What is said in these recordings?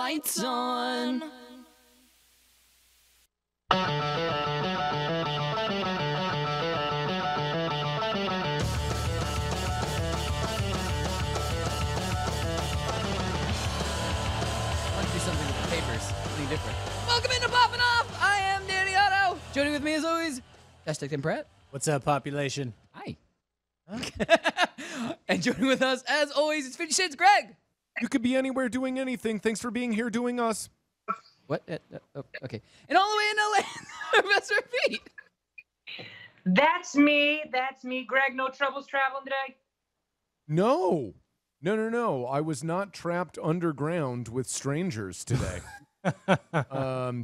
lights on. Let's do something with the papers. Something different. Welcome into Poppin Off. I am Danny Otto. Joining with me as always, Tim Pratt. What's up, population? Hi. And joining with us as always, it's 50 Shades Greg. You could be anywhere doing anything. Thanks for being here doing us. What? Oh, okay. And all the way in LA, Professor Pete. That's me. That's me. Greg, no troubles traveling today? No. No. I was not trapped underground with strangers today.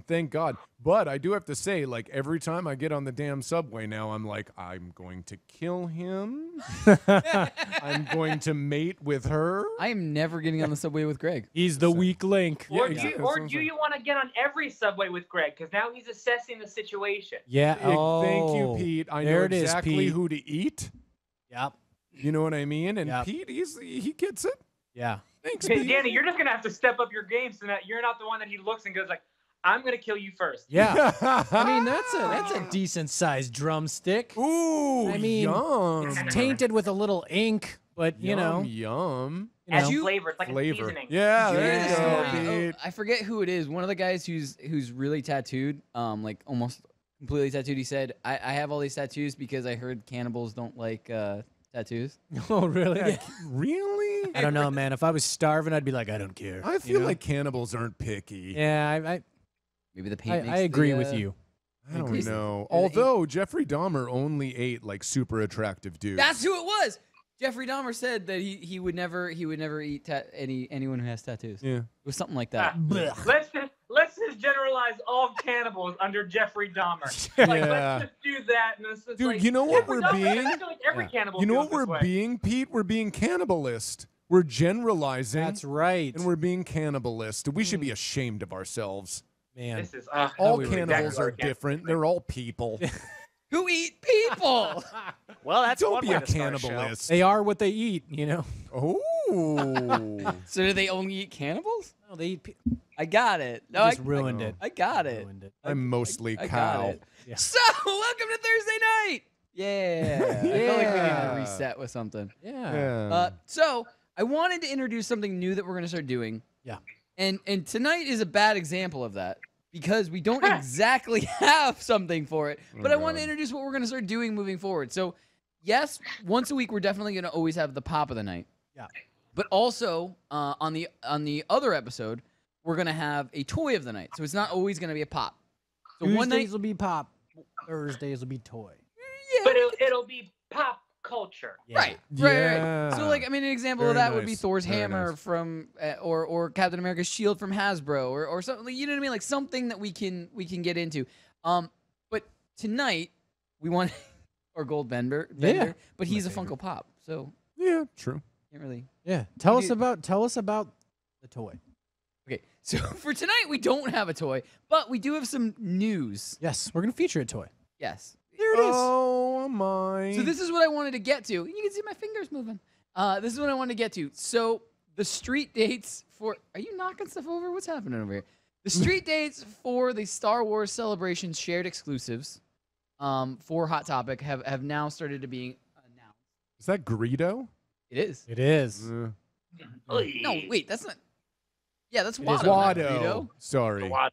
Thank God. But I do have to say, like, every time I get on the damn subway now, I'm like, I'm going to kill him. I'm going to mate with her. I am never getting on the subway with Greg. He's the weak link. Or do you want to get on every subway with Greg? Because now he's assessing the situation. Yeah. Thank you, Pete. I know exactly who to eat. Yep. You know what I mean? And yep. Pete, he gets it. Yeah. Thanks, Hey, Pete. Danny, you're just going to have to step up your game so that you're not the one that he looks and goes like, I'm going to kill you first. Yeah. I mean, that's a decent-sized drumstick. Ooh, I mean, yum. It's tainted with a little ink, but, you know. Yum. As flavor. It's like a seasoning. Yeah, there you go, Pete. I forget who it is. One of the guys who's really tattooed, like almost completely tattooed. He said, I have all these tattoos because I heard cannibals don't like tattoos. Oh, really? Yeah, really? I don't know, man. If I was starving, I'd be like, I don't care. I feel like cannibals aren't picky. Yeah, Maybe the paint I agree with you. I don't know. Although Jeffrey Dahmer only ate like super attractive dudes. That's who it was. Jeffrey Dahmer said that he would never eat anyone who has tattoos. Yeah. It was something like that. Let's just generalize all cannibals under Jeffrey Dahmer. Let's just do that. And it's Dude, like, you know what we're being? I feel like every cannibal You know feels what this we're way. being, Pete? We're being cannibalist. We're generalizing. That's right. And we're being cannibalist. We should be ashamed of ourselves. Man. This is all we were cannibals exactly are like different. They're all people. Who eat people? Well, that's Don't one be way a to start a show. cannibalist. They are what they eat, you know. Oh. So do they only eat cannibals? No, they eat. I got it. You No, just ruined it. I got it. Ruined it. I'm mostly I got cow. it. Yeah. So, welcome to Thursday night. Yeah. I felt like we needed to reset with something. Yeah. So, I wanted to introduce something new that we're going to start doing. Yeah. And tonight is a bad example of that because we don't exactly have something for it. But I want to introduce what we're going to start doing moving forward. So, yes, once a week we're definitely going to always have the pop of the night. Yeah. But also on the other episode, we're gonna have a toy of the night. So it's not always gonna be a pop. So one night Tuesdays will be pop. Thursdays will be toy. But it'll be pop culture. Yeah. Right. Yeah. So, like, I mean, an example of Very that would be nice. Thor's Very hammer nice. from, or Captain America's shield from Hasbro, or something. You know what I mean? Like something that we can get into. But tonight we want or Gold Bender, Yeah. but he's a My favorite. Funko Pop, so Yeah, true. can't really. Yeah. Tell us do- about the toy. Okay, so for tonight we don't have a toy, but we do have some news. Yes, we're gonna feature a toy. Yes. There it is. Oh my. So this is what I wanted to get to. You can see my fingers moving. This is what I wanted to get to. So the street dates for... Are you knocking stuff over? What's happening over here? The street dates for the Star Wars Celebration shared exclusives for Hot Topic have now started to be announced. Is that Greedo? It is. It is. No, wait, that's not... Yeah, that's It is Watto. not Watto. Greedo. Sorry. What?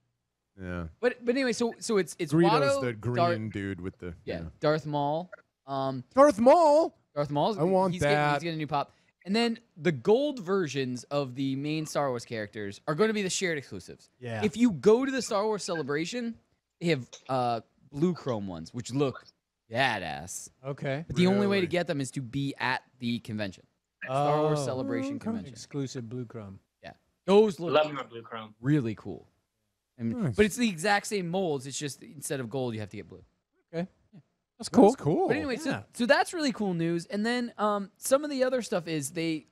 Yeah. But anyway, so it's Greedo's Watto, the green dude with the. yeah, Darth Maul. Darth Maul. Darth Maul's. I want he's that. He's getting a new pop. And then the gold versions of the main Star Wars characters are going to be the shared exclusives. Yeah. If you go to the Star Wars Celebration, they have blue chrome ones, which look badass. Okay. But the only way to Really? get them is to be at the convention. Star Wars Oh. Celebration convention. Exclusive blue chrome. Those look Love my blue chrome. really cool. And, Nice. But it's the exact same molds. It's just instead of gold, you have to get blue. That's cool. That's cool. But anyway, Yeah. so that's really cool news. And then some of the other stuff is they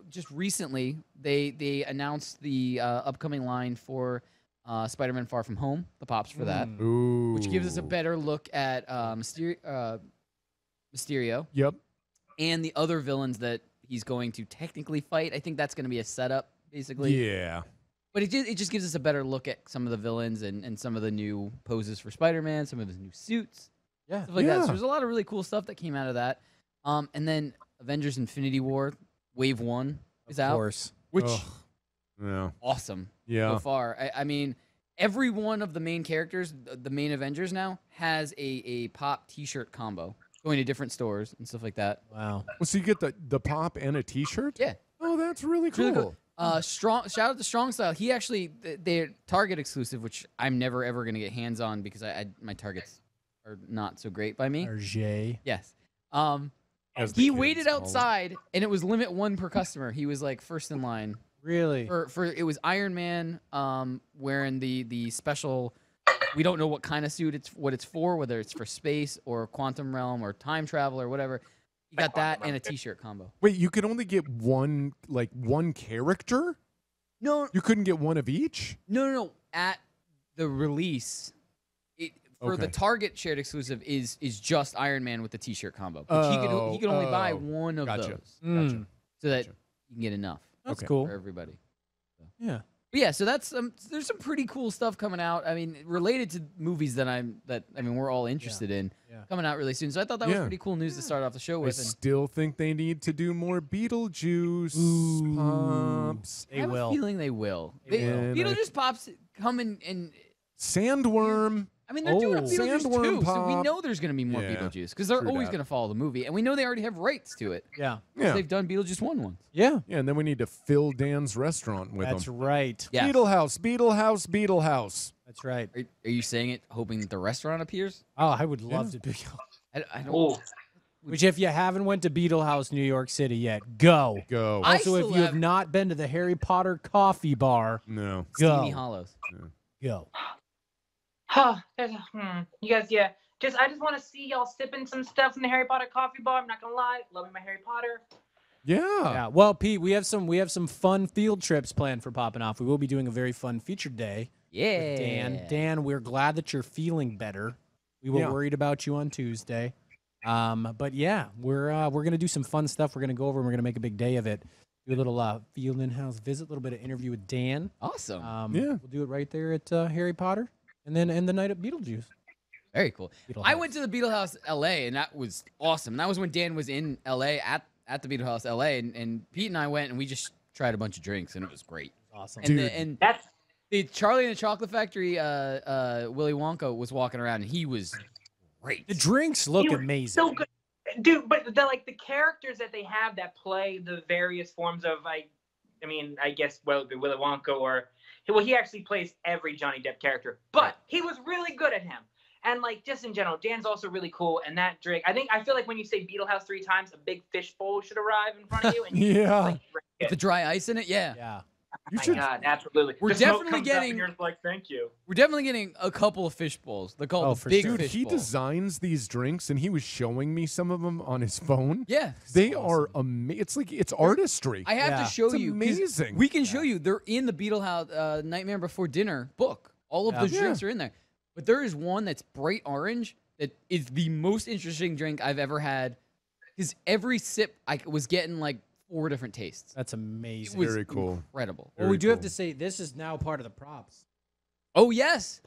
just recently they announced the upcoming line for Spider-Man: Far From Home, the pops for that, Ooh. which gives us a better look at Mysterio Yep. and the other villains that he's going to technically fight. I think that's going to be a setup, basically. Yeah. But it just gives us a better look at some of the villains and some of the new poses for Spider-Man, some of his new suits. Yeah. Stuff like that. Yeah. So there's a lot of really cool stuff that came out of that. And then Avengers Infinity War Wave 1 is Of out, course. which Ugh. Yeah. awesome so Yeah. far. I mean, every one of the main characters, the main Avengers now, has a pop T-shirt combo going to different stores and stuff like that. Wow. Well, so you get the pop and a T-shirt. Yeah. Oh, that's really It's cool. really cool. Shout out to Strong Style. He actually they're Target exclusive, which I'm never ever gonna get hands on because my Targets are not so great by me. RJ. Yes. As the He kids waited call it. outside, and it was limit one per customer. He was like first in line Really? for it was Iron Man wearing the special. We don't know what kind of suit what it's for, whether it's for space or quantum realm or time travel or whatever. He got that and a T-shirt combo. Wait, you could only get one character? No, You couldn't get one of each? no. At the release, for the Okay. Target shared exclusive is just Iron Man with the T-shirt combo. Which he could only buy Oh. one of Gotcha. those Mm. so that Gotcha. you can get enough That's Okay. cool. for everybody. Yeah. But yeah, so that's there's some pretty cool stuff coming out. I mean, related to movies that we're all interested in Yeah. coming out really soon. So I thought that was Yeah. pretty cool news to start off the show I with. And still think they need to do more Beetlejuice Ooh. pops. I They have will. a feeling they will. They will. And Beetlejuice pops come and Sandworm. I mean they're doing a Oh. Beetlejuice Sandworm too, so we pop. know there's going to be more Yeah, Beetlejuice because they're true always that. going to follow the movie, and we know they already have rights to it. Yeah. Yeah. They've done Beetlejuice 1 once. Yeah. Yeah, and then we need to fill Dan's restaurant with That's them. right. Yeah. Beetlehouse, Beetlehouse, Beetlehouse. That's right. Are you saying it hoping that the restaurant appears? Oh, I would love to be. I don't. Oh, Which, if you haven't went to Beetle House, New York City yet, go. Go. I Also, if still you have have- not been to the Harry Potter Coffee Bar, No. Steamy go. Hollows. Go. you guys, yeah. I just want to see y'all sipping some stuff in the Harry Potter coffee bar. I'm not gonna lie, loving my Harry Potter. Yeah. Yeah. Well, Pete, we have some fun field trips planned for Poppin' Off. We will be doing a very fun featured day Yeah. with Dan. Dan, we're glad that you're feeling better. We were Yeah. worried about you on Tuesday. But yeah, we're gonna do some fun stuff. We're gonna go over and we're gonna make a big day of it. Do a little field in-house visit, a little bit of interview with Dan. Awesome. Yeah. We'll do it right there at Harry Potter, and then end the night at Beetlejuice. Very cool. Beetle I House. went to the Beetle House LA, and that was awesome. That was when Dan was in LA at the Beetle House LA, and Pete and I went, and we just tried a bunch of drinks, and it was great. Awesome. And Dude. and That's the Charlie and the Chocolate Factory, Willy Wonka was walking around, and he was great. The drinks look he was amazing. so good. Dude, but the characters that they have that play the various forms of I guess Willy Wonka he actually plays every Johnny Depp character, but he was really good at him. And like just in general, Dan's also really cool. And that drink, I feel like when you say Beetle House 3 times, a big fish bowl should arrive in front of you. And you drink With the dry ice in it, yeah. Yeah. Oh my God, absolutely. We're The smoke definitely comes up getting- and you're just like, thank you. We're definitely getting a couple of fish bowls. They're called the for big sure. Dude, fish he bowl. designs these drinks, and he was showing me some of them on his phone. Yeah. They are amazing. It's like it's artistry. I have Yeah. to show It's you. 'cause amazing. We can show you. They're in the Beetle House Nightmare Before Dinner book. All of Yeah. those Yeah. drinks are in there. But there is one that's bright orange that is the most interesting drink I've ever had. Because every sip, I was getting like 4 different tastes. That's It amazing. was Very cool. incredible. Well, we Very do have cool. to say this is now part of the props. Oh, yes.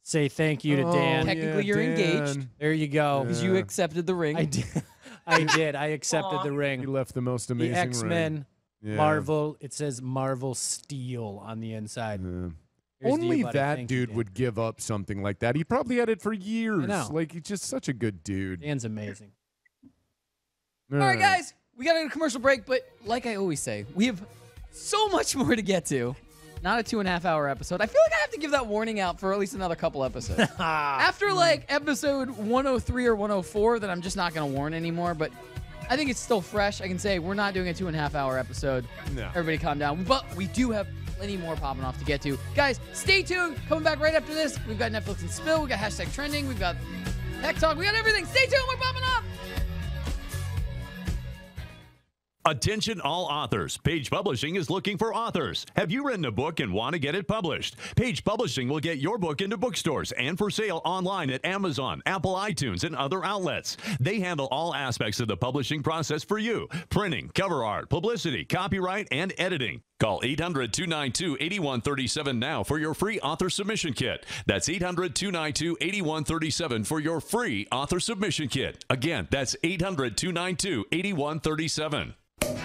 Say thank you to Dan. Technically, you're engaged. There you go. Because you accepted the ring. I did. I did. I accepted Aw. the He ring. left the most The amazing ring. X-Men, Yeah. Marvel. It says Marvel Steel on the inside. Yeah. Here's to you, Only buddy. that Thank you, dude Dan. would give up something like that. He probably had it for years. know. Like he's just such a good dude. Dan's amazing. All right, guys. We got a commercial break, but like I always say, we have so much more to get to. Not a 2.5-hour episode. I feel like I have to give that warning out for at least another couple episodes. After like episode 103 or 104, then I'm just not going to warn anymore. But I think it's still fresh. I can say we're not doing a 2.5-hour episode. No. Everybody calm down. But we do have plenty more popping off to get to. Guys, stay tuned. Coming back right after this. We've got Netflix and Spill. We've got hashtag trending. We've got Tech Talk. We got everything. Stay tuned. We're popping off. Attention all authors. Page Publishing is looking for authors. Have you written a book and want to get it published? Page Publishing will get your book into bookstores and for sale online at Amazon, Apple iTunes, and other outlets. They handle all aspects of the publishing process for you. Printing, cover art, publicity, copyright, and editing. Call 800-292-8137 now for your free author submission kit. That's 800-292-8137 for your free author submission kit. Again, that's 800-292-8137.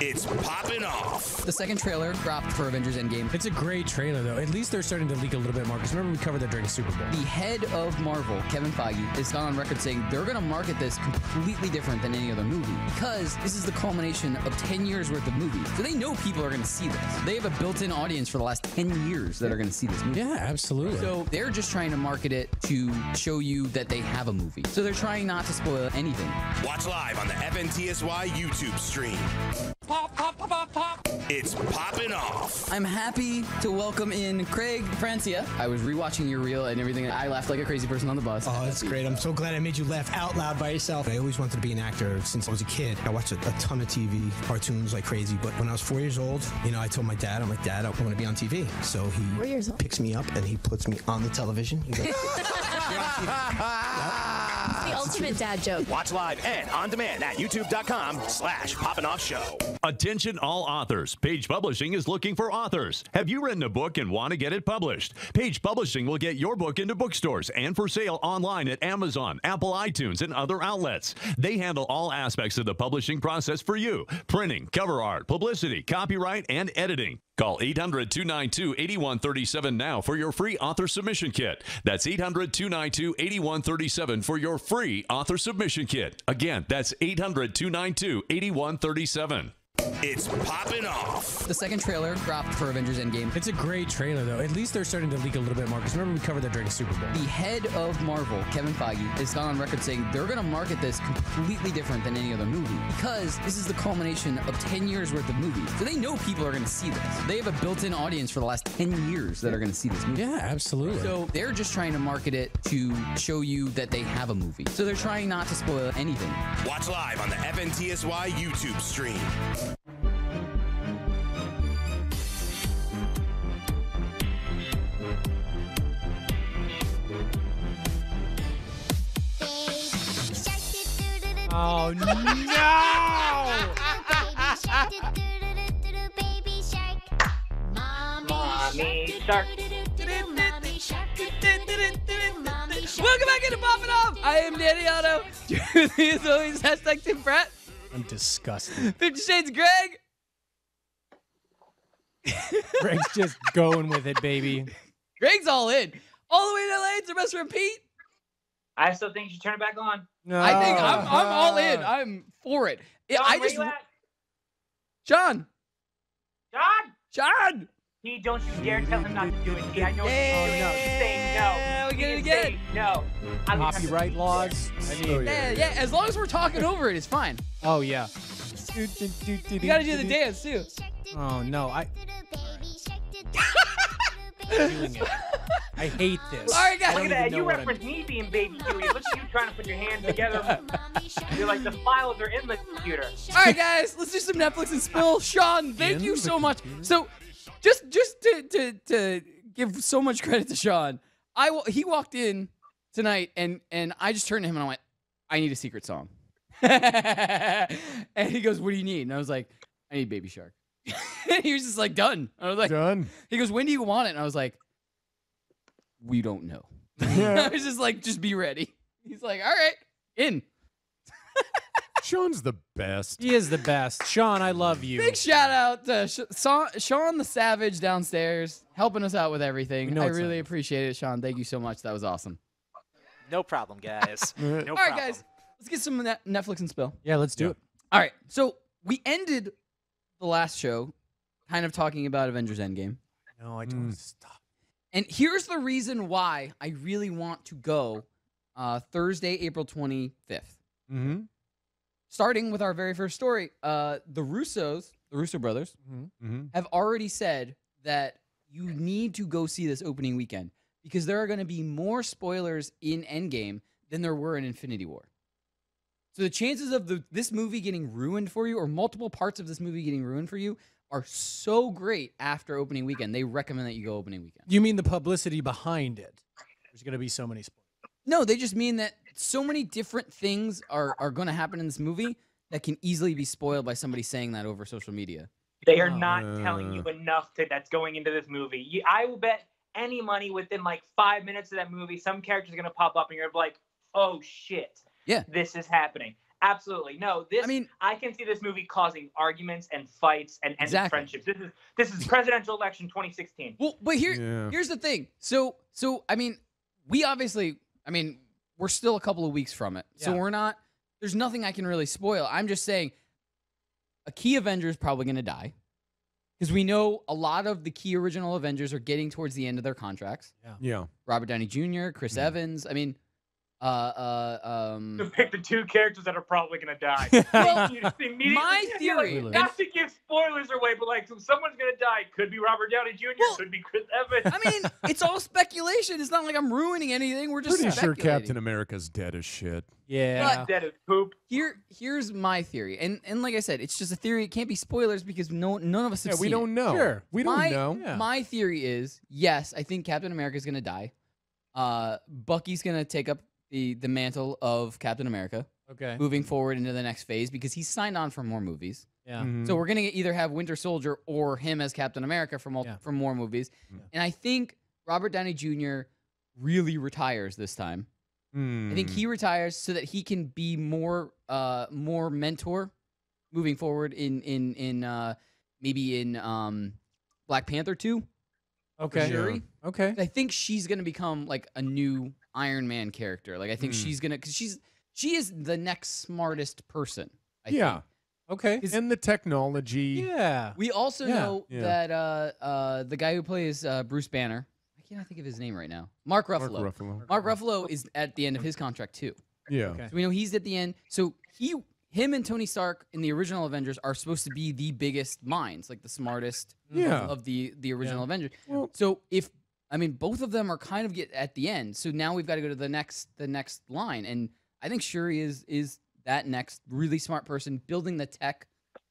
It's Poppin' Off. The second trailer dropped for Avengers Endgame. It's a great trailer, though. At least they're starting to leak a little bit more. Because remember, we covered that during Super Bowl. The head of Marvel, Kevin Feige, has gone on record saying they're going to market this completely different than any other movie because this is the culmination of 10 years worth of movies. So they know people are going to see this. They have a built-in audience for the last 10 years that are going to see this movie. Yeah, absolutely. So they're just trying to market it to show you that they have a movie. So they're trying not to spoil anything. Watch live on the FNTSY YouTube stream. Pop, pop, pop, pop. It's Poppin' Off. I'm happy to welcome in Craig Francia. I was rewatching your reel and everything. I laughed like a crazy person on the bus. Oh, that's great. I'm so glad I made you laugh out loud by yourself. I always wanted to be an actor since I was a kid. I watched a ton of TV, cartoons like crazy. But when I was 4 years old, I told my dad, I'm like, Dad, I want to be on TV. So he picks me up and he puts me on the television. He goes, The ultimate dad joke. Watch live and on demand at youtube.com/poppinoffshow. Attention all authors. Page Publishing is looking for authors. Have you written a book and want to get it published? Page Publishing will get your book into bookstores and for sale online at Amazon, Apple iTunes, and other outlets. They handle all aspects of the publishing process for you. Printing, cover art, publicity, copyright, and editing. Call 800-292-8137 now for your free author submission kit. That's 800-292-8137 for your free author submission kit. Again, that's 800-292-8137. It's Poppin' Off. The second trailer dropped for Avengers Endgame. It's a great trailer, though. At least they're starting to leak a little bit more. Because remember, we covered that during Super Bowl. The head of Marvel, Kevin Feige, has gone on record saying they're going to market this completely different than any other movie because this is the culmination of 10 years worth of movies. So they know people are going to see this. They have a built-in audience for the last 10 years that are going to see this movie. Yeah, absolutely. So they're just trying to market it to show you that they have a movie. So they're trying not to spoil anything. Watch live on the FNTSY YouTube stream. Oh, no! Mommy shark. Welcome back into Poppin' Off. I am Danny Otto. With me as always, hashtag Tim Pratt. I'm disgusted. 50 Shades Greg. Greg's just going with it, baby. Greg's all in. All the way to LA, it's our best friend Pete. I still think you should turn it back on. No. I think I'm all in. I'm for it. John, I where just you at? Sean. John! He, don't you dare tell him not to do it. He, I know what he's doing. He's saying no. We get it He's again. saying no. Copyright laws. I mean, Yeah, as long as we're talking over it, it's fine. oh yeah. You gotta do the dance too. Oh no, I'm doing it. I hate this. All right, guys. Look at that. You what I'm- referenced me being Baby Huey. Look at you trying to put your hands together. You're like, the files are in the computer. All right, guys, let's do some Netflix and spill. Sean, thank you so much. So, just to give so much credit to Sean, he walked in tonight and I just turned to him and I went, I need a secret song. And he goes, what do you need? And I was like, I need Baby Shark. And he was just like, done. I was like, Done. He goes, when do you want it? And I was like, we don't know. I was just like, just be ready. He's like, all right, in. Sean's the best. He is the best. Sean, I love you. Big shout out to Sean the Savage downstairs, helping us out with everything. know I it's really not. appreciate it, Sean. Thank you so much. That was awesome. No problem, guys. No All problem. right, guys, let's get some Netflix and spill. Yeah, let's do it. All right, so we ended the last show kind of talking about Avengers Endgame. No, I don't stop. And here's the reason why I really want to go Thursday, April 25th. Mm-hmm. Starting with our very first story, the Russo brothers, Mm-hmm. have already said that you need to go see this opening weekend because there are going to be more spoilers in Endgame than there were in Infinity War. So the chances of this movie getting ruined for you or multiple parts of this movie getting ruined for you are so great after opening weekend. They recommend that you go opening weekend. You mean the publicity behind it? There's going to be so many spoilers. No, they just mean that so many different things are going to happen in this movie that can easily be spoiled by somebody saying that over social media. They are not telling you enough that's going into this movie. I will bet any money within like 5 minutes of that movie, some character's going to pop up and you're like, oh shit. Yeah. This is happening. Absolutely. No, I can see this movie causing arguments and fights and ending friendships. This is presidential election 2016. Well, but here's the thing. So I mean, we're still a couple of weeks from it. So there's nothing I can really spoil. I'm just saying a key Avenger is probably going to die because we know a lot of the key original Avengers are getting towards the end of their contracts. Yeah. Robert Downey Jr., Chris Evans. I mean, To pick the two characters that are probably going to die. Well, Immediately, my theory, like, not to give spoilers away, but like, so someone's going to die. Could be Robert Downey Jr., could be Chris Evans. I mean, it's all speculation. It's not like I'm ruining anything. We're just Pretty sure speculating. Captain America's dead as shit. Yeah. Dead as poop. Here's my theory, and like I said, it's just a theory. It can't be spoilers because none of us have seen we don't it. know. Sure. We don't know. Yeah. My theory is, yes, I think Captain America is going to die. Bucky's going to take up the mantle of Captain America, Okay. moving forward into the next phase because he's signed on for more movies. Yeah. Mhm. So we're going to either have Winter Soldier or him as Captain America for more movies. Yeah. And I think Robert Downey Jr. really retires this time. I think he retires so that he can be more mentor moving forward in maybe in Black Panther 2. Okay. Shuri. Okay. I think she's gonna become like a new Iron Man character. Like I think she's gonna, because she is the next smartest person. I think. Okay. And the technology. Yeah. We also know yeah. that the guy who plays Bruce Banner, I cannot think of his name right now. Mark Ruffalo. Mark Ruffalo is at the end of his contract too. Yeah. Okay. So we know he's at the end. So him and Tony Stark in the original Avengers are supposed to be the biggest minds, like the smartest of the original Avengers. Well, So both of them are kind of at the end. So now we've got to go to the next line, and I think Shuri is that next really smart person building the tech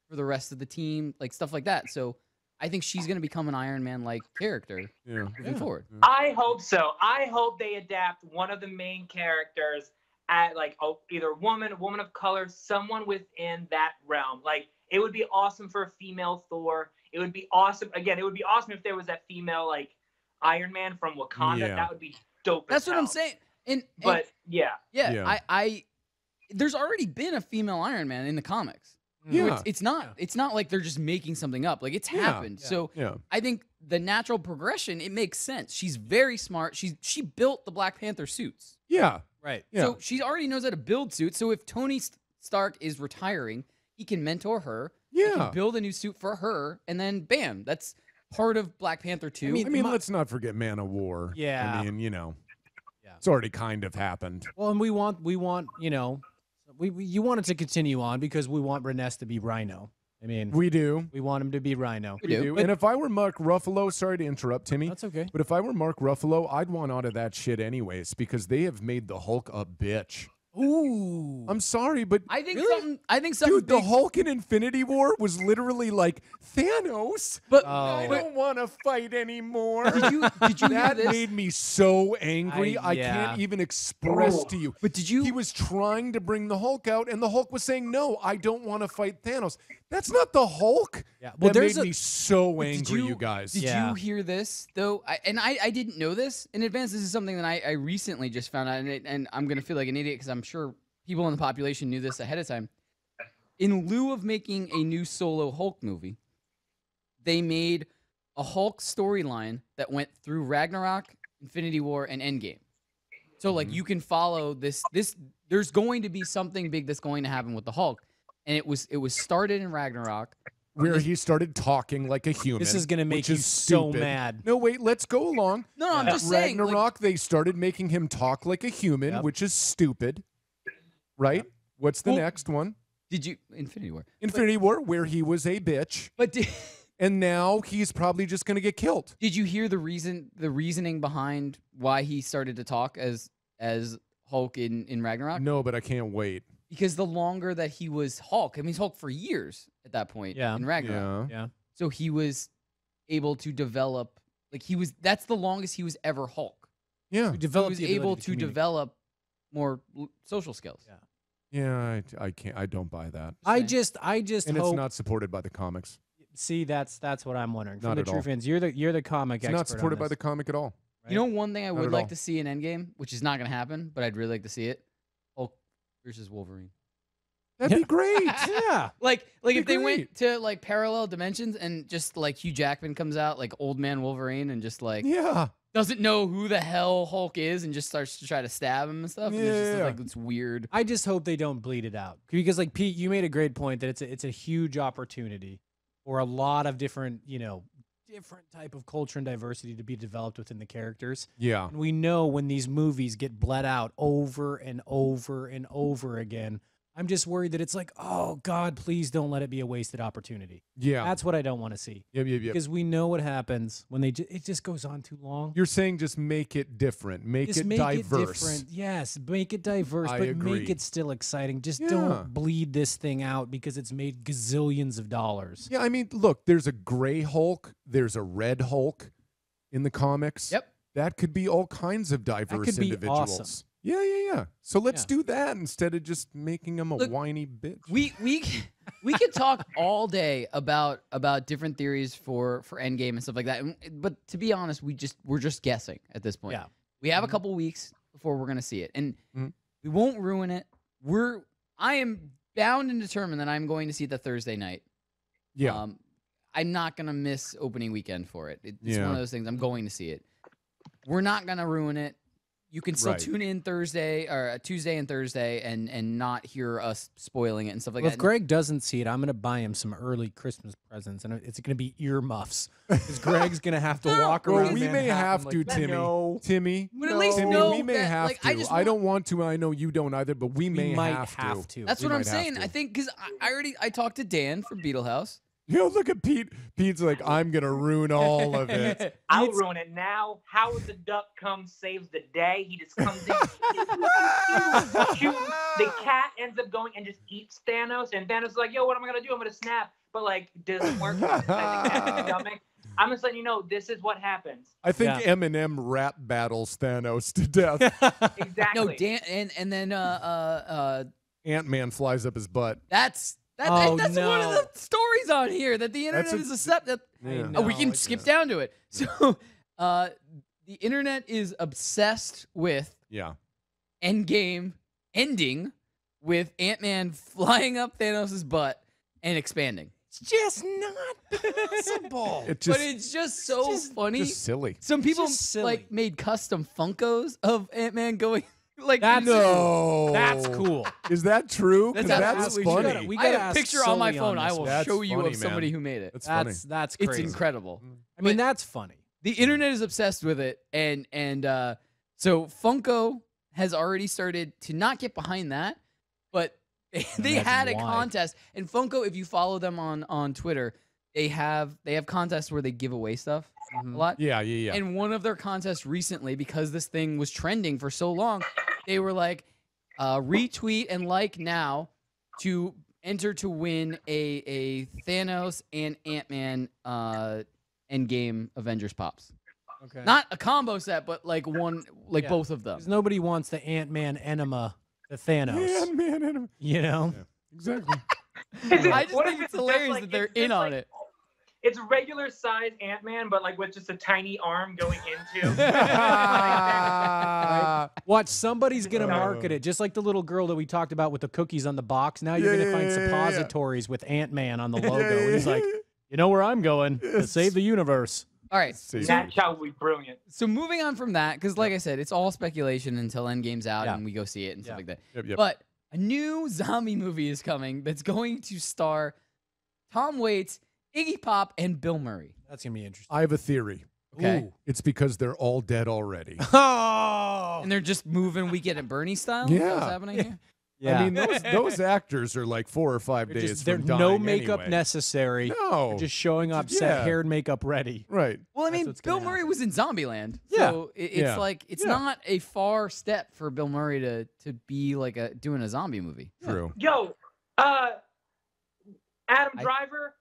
for the rest of the team, like stuff like that. So I think she's going to become an Iron Man like character moving forward. I hope so. I hope they adapt one of the main characters at like either a woman of color, someone within that realm. Like it would be awesome for a female Thor. It would be awesome. Again, it would be awesome if there was that female like Iron Man from Wakanda. Yeah. That would be dope. That's as what hell. I'm saying. But yeah, Yeah. I there's already been a female Iron Man in the comics. Yeah. It's not like they're just making something up. Like it's happened. So I think the natural progression, it makes sense. She's very smart. She built the Black Panther suits. Yeah. Right. Yeah. So she already knows how to build suits. So if Tony Stark is retiring, he can mentor her. He Yeah. can build a new suit for her, and then bam, that's part of Black Panther 2. I mean, let's not forget Man of War. Yeah. I mean, Yeah. it's already kind of happened. Well, and we want, you want it to continue on because we want Reness to be Rhino. I mean, We do. we want him to be Rhino. We do. And if I were Mark Ruffalo, sorry to interrupt, Timmy. That's okay. But if I were Mark Ruffalo, I'd want out of that shit anyways because they have made the Hulk a bitch. Ooh. I'm sorry, but I think something dude, the big- Hulk in Infinity War was literally like Thanos. But I don't want to fight anymore. did you hear That this? made me so angry. I yeah. can't even express to you. But did you? He was trying to bring the Hulk out, and the Hulk was saying, "No, I don't want to fight Thanos." That's not the Hulk. Yeah. Well, That there's made a- me so Did angry, you guys. Did Yeah. you hear this though? I didn't know this in advance. This is something that I recently just found out, and I'm gonna feel like an idiot because I'm sure people in the population knew this ahead of time. In lieu of making a new solo Hulk movie, they made a Hulk storyline that went through Ragnarok, Infinity War, and Endgame. So like you can follow this. There's going to be something big that's going to happen with the Hulk, and it was started in Ragnarok. Where he started talking like a human. This is going to make which you is so stupid. mad. No, wait, let's go along. No, I'm At just saying. Ragnarok, Like, they started making him talk like a human, Yep. which is stupid. Right? What's the Well, next one? did you Infinity War? Infinity War, where he was a bitch, But and now he's probably just going to get killed. did you hear the reasoning behind why he started to talk as Hulk in Ragnarok? No, but I can't wait. Because the longer that he was Hulk, I mean, he's Hulk for years at that point Yeah. in Ragnarok. Yeah. Yeah. So he was able to develop, that's the longest he was ever Hulk. Yeah. We He developed was the ability able to to communicate. develop more social skills. Yeah. Yeah, I can't. I don't buy that. I saying. just And hope. it's not supported by the comics. See, that's what I'm wondering. From Not the at true all. fans, you're the comic It's expert. not supported on by this, the comic at all. right? You know, one thing I Not would at like all. to see in Endgame, which is not going to happen, but I'd really like to see it, Hulk versus Wolverine. That'd be great. yeah. Like if they great. went to like parallel dimensions and just like Hugh Jackman comes out like old man Wolverine and just like Yeah. doesn't know who the hell Hulk is and just starts to try to stab him and stuff. And it's just Yeah. like it's weird. I just hope they don't bleed it out because, like Pete, you made a great point that it's a huge opportunity for a lot of different different type of culture and diversity to be developed within the characters. Yeah. And we know when these movies get bled out over and over and over again, I'm just worried that it's like, oh God, please don't let it be a wasted opportunity. Yeah. That's what I don't want to see Yep. because we know what happens when it just goes on too long. You're saying just make it different. Make Just it make diverse. it different. Yes, make it diverse, I but agree. make it still exciting. Just Yeah. don't bleed this thing out because it's made gazillions of dollars. Yeah, I mean, look, there's a gray Hulk, there's a red Hulk in the comics. Yep. That could be all kinds of diverse could be individuals. awesome. Yeah. So let's Yeah. do that instead of just making him a Look, whiny bitch. We could talk all day about different theories for Endgame and stuff like that. But to be honest, we're just guessing at this point. Yeah. We have a couple weeks before we're gonna see it, and Mhm. we won't ruin it. I am bound and determined that I'm going to see it the Thursday night. Yeah. I'm not gonna miss opening weekend for it. It's Yeah. one of those things. I'm going to see it. We're not gonna ruin it. You can still Right. tune in Thursday or Tuesday and Thursday and not hear us spoiling it and stuff like Well, that. if Greg doesn't see it, I'm going to buy him some early Christmas presents, and it's going to be earmuffs because Greg's going to have to walk well, around. we may Manhattan have like, to, Timmy. No. Timmy. But at least Timmy, know we may that, have like, to. I don't want to. I know you don't either, but we may might have to. That's We what I'm might have saying. to. I think because I talked to Dan from Beetle House. Look at Pete. Pete's like, I'm gonna ruin all of it. I'll ruin it now. Howard the Duck comes, saves the day. He just comes in, shooting. The cat ends up going and just eats Thanos, and Thanos is like, "Yo, what am I gonna do? I'm gonna snap." But like, doesn't work. Like, the cat's stomach. I'm just letting you know this is what happens. I think Yeah. Eminem rap battles Thanos to death. Exactly. No, Dan and then Ant-Man flies up his butt. that's Oh, one of no. the stories on here that the internet That's is accepted. Yeah. Oh, we can skip down to it. So, the internet is obsessed with Yeah. Endgame ending with Ant-Man flying up Thanos' butt and expanding. It's just not possible. It just, But it's just so funny. just silly. Some people just silly. like made custom Funkos of Ant-Man going Like That's No. That's cool. Is that true? 'Cause That's that's absolutely funny. We I gotta have a ask picture on my Sully phone. I this will one. That's show you funny, of somebody man. who made it. That's funny. That's It's crazy. incredible. I mean, that's funny. The internet is obsessed with it, and so Funko has already started to not get behind that, but they had a why. contest. And Funko, if you follow them on Twitter, they have contests where they give away stuff a lot. Yeah. And one of their contests recently, because this thing was trending for so long, they were like, retweet and like now to enter to win a Thanos and Ant-Man Endgame Avengers Pops. Okay. Not a combo set, but like one, like Yeah. both of them. Because nobody wants the Ant-Man enema, the Thanos. Man. You know? Yeah, exactly. I just What think if it's just hilarious like- that they're it's just in on like- it. It's regular size Ant-Man, but like with just a tiny arm going into. Watch, somebody's going to No. market it, just like the little girl that we talked about with the cookies on the box. Now you're going to find Yeah. suppositories with Ant-Man on the logo. Yeah, And he's like, you know where I'm going? To save the universe. All right. That child would be brilliant. So moving on from that, because like I said, it's all speculation until Endgame's out Yeah. and we go see it and stuff like that. Yep. But a new zombie movie is coming that's going to star Tom Waits, Iggy Pop, and Bill Murray. That's going to be interesting. I have a theory. Okay. Ooh. It's because they're all dead already. Oh! And they're just moving Weekend at Bernie style? Is that what's Yeah. happening here? Yeah. I mean, those actors are like 4 or 5 They're days just, from there's dying no makeup anyway. necessary. No. They're just showing up, Yeah. set hair and makeup ready. Right. Well, I That's mean, what's gonna Bill Murray happen. was in Zombieland. Yeah. So it's Yeah. like, it's Yeah. not a far step for Bill Murray to be like doing a zombie movie. True. Yo, Adam Driver,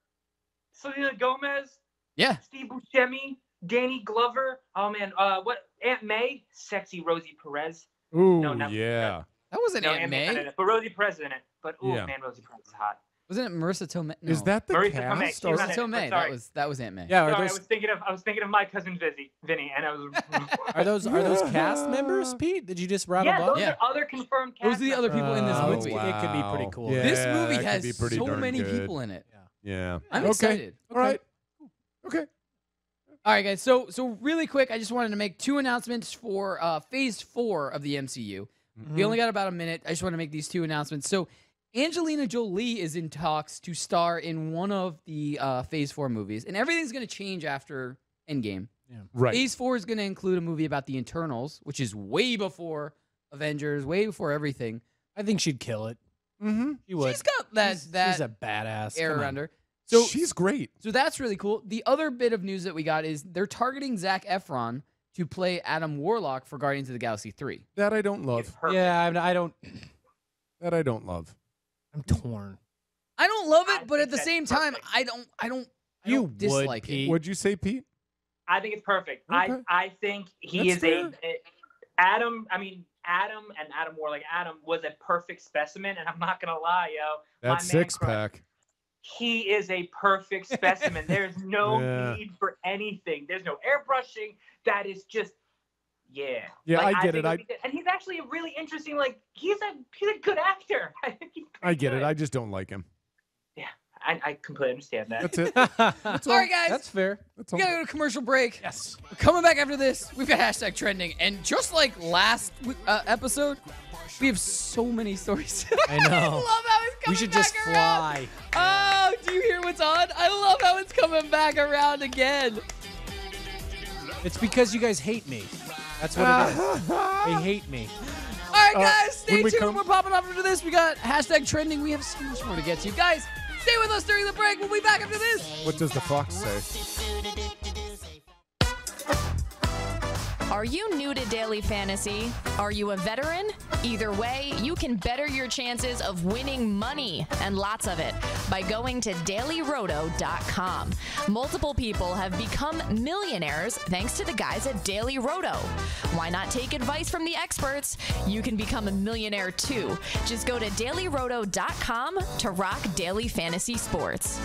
Selena Gomez, Yeah. Steve Buscemi, Danny Glover. Oh man, what? Aunt May, sexy Rosie Perez. Ooh, No, no. yeah. That wasn't No, Aunt May's not in May. it, but Rosie Perez is in it. But oh Yeah. man, Rosie Perez is hot. Wasn't it Marissa Tomei? No. Is that the Marisa cast? Tomei. Or- She's not Marissa in it, Tomei? but sorry. That was Aunt May. Yeah, Sorry, I was thinking of my cousin Vinny, and I was. Are those cast members, Pete? Did you just rattle Yeah, off? those are other confirmed cast. Those are the other people in this Oh, movie. wow. It could be pretty cool. Yeah, This movie that could has be pretty so darn many good. people in it. Yeah. I'm Okay. excited. All right. Okay. All right, guys. So really quick, I just wanted to make 2 announcements for Phase 4 of the MCU. We only got about a minute. I just want to make these 2 announcements. So Angelina Jolie is in talks to star in one of the Phase 4 movies, and everything's going to change after Endgame. Right. Phase 4 is going to include a movie about the Eternals, which is way before Avengers, way before everything. I think she'd kill it. Mm-hmm. She would. She's got that She's a badass. air Come on. around her. So she's great. So that's really cool. The other bit of news that we got is they're targeting Zac Efron to play Adam Warlock for Guardians of the Galaxy 3. That I don't love. Yeah, I don't. That I don't love. I'm torn. I don't love it, I but at think the that's same time, perfect. I don't You would, dislike Pete. it. What'd you say, Pete? I think it's perfect. Okay. I think he That's is Adam and Adam Warlock. Adam was a perfect specimen, and I'm not gonna lie, yo. That my man 6-pack. He is a perfect specimen. There's no Yeah. need for anything. There's no airbrushing. That is just, yeah. Yeah, Like, I get think it. it'd be good. And he's actually a really interesting. Like he's a good actor. I think he's I pretty get it. good. I just don't like him. Yeah, I completely understand that. That's it. All right, guys. That's fair. That's We all. gotta go to commercial break. Yes. We're coming back after this. We've got hashtag trending, and just like last episode, we have so many stories. I know. I love how it's coming We should just back around. fly. Oh, do you hear what's on? I love how it's coming back around again. It's because you guys hate me. That's what it is. They hate me. All right, guys, stay when we tuned. come- We're popping off after this. We got hashtag trending. We have so much more to get to. Guys, stay with us during the break. We'll be back after this. What does the fox say? Are you new to daily fantasy? Are you a veteran? Either way, you can better your chances of winning money, and lots of it, by going to dailyroto.com. Multiple people have become millionaires thanks to the guys at Daily Roto. Why not take advice from the experts? You can become a millionaire too. Just go to dailyroto.com to rock daily fantasy sports.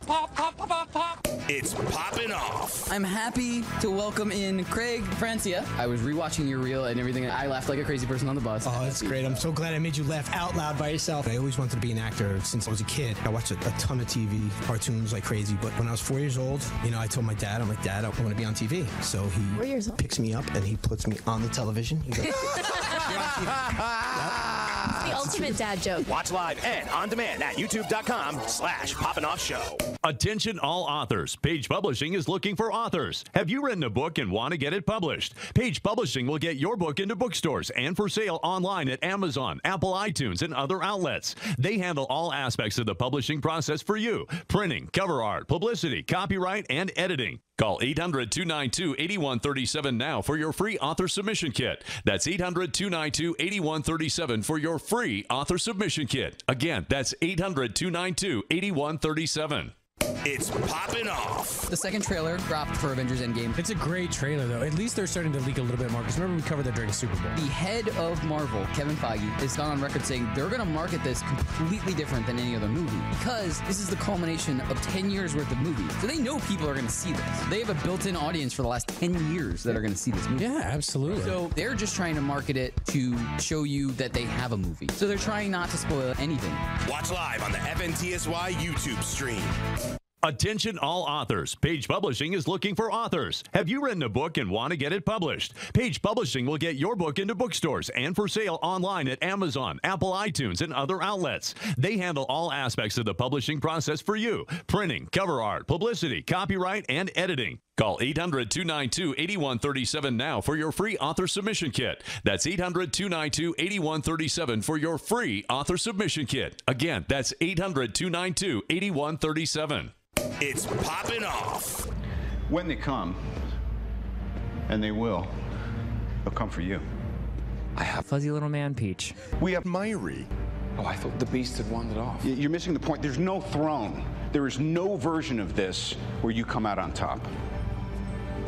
Pop, pop, pop, pop, pop. It's Poppin' Off. I'm happy to welcome in Craig Francia. I was rewatching your reel and everything. I laughed like a crazy person on the bus. Oh, that's great. I'm so glad I made you laugh out loud by yourself. I always wanted to be an actor since I was a kid. I watched a ton of TV, cartoons like crazy. But when I was 4 years old, I told my dad, I'm like, Dad, I want to be on TV. So he picks me up and he puts me on the television. He goes, The ultimate dad joke. Watch live and on demand at youtube.com/PoppinOffShow. Attention all authors. Page Publishing is looking for authors. Have you written a book and want to get it published? Page Publishing will get your book into bookstores and for sale online at Amazon, Apple iTunes, and other outlets. They handle all aspects of the publishing process for you. Printing, cover art, publicity, copyright, and editing. Call 800-292-8137 now for your free author submission kit. That's 800-292-8137 for your free author submission kit. Again, that's 800-292-8137. It's Poppin' Off. The second trailer dropped for Avengers Endgame. It's a great trailer, though. At least they're starting to leak a little bit more. Because remember, we covered that during Super Bowl. The head of Marvel, Kevin Feige, has gone on record saying they're going to market this completely different than any other movie because this is the culmination of 10 years worth of movies. So they know people are going to see this. They have a built-in audience for the last 10 years that are going to see this movie. Yeah, absolutely. So they're just trying to market it to show you that they have a movie. So they're trying not to spoil anything. Watch live on the FNTSY YouTube stream. Attention all authors. Page Publishing is looking for authors. Have you written a book and want to get it published? Page Publishing will get your book into bookstores and for sale online at Amazon, Apple iTunes, and other outlets. They handle all aspects of the publishing process for you. Printing, cover art, publicity, copyright, and editing. Call 800-292-8137 now for your free author submission kit. That's 800-292-8137 for your free author submission kit. Again, that's 800-292-8137. It's Poppin' Off. When they come, and they will, they'll come for you. I have fuzzy little man Peach. We have Myri. Oh, I thought the beast had wandered off. You're missing the point. There's no throne. There is no version of this where you come out on top.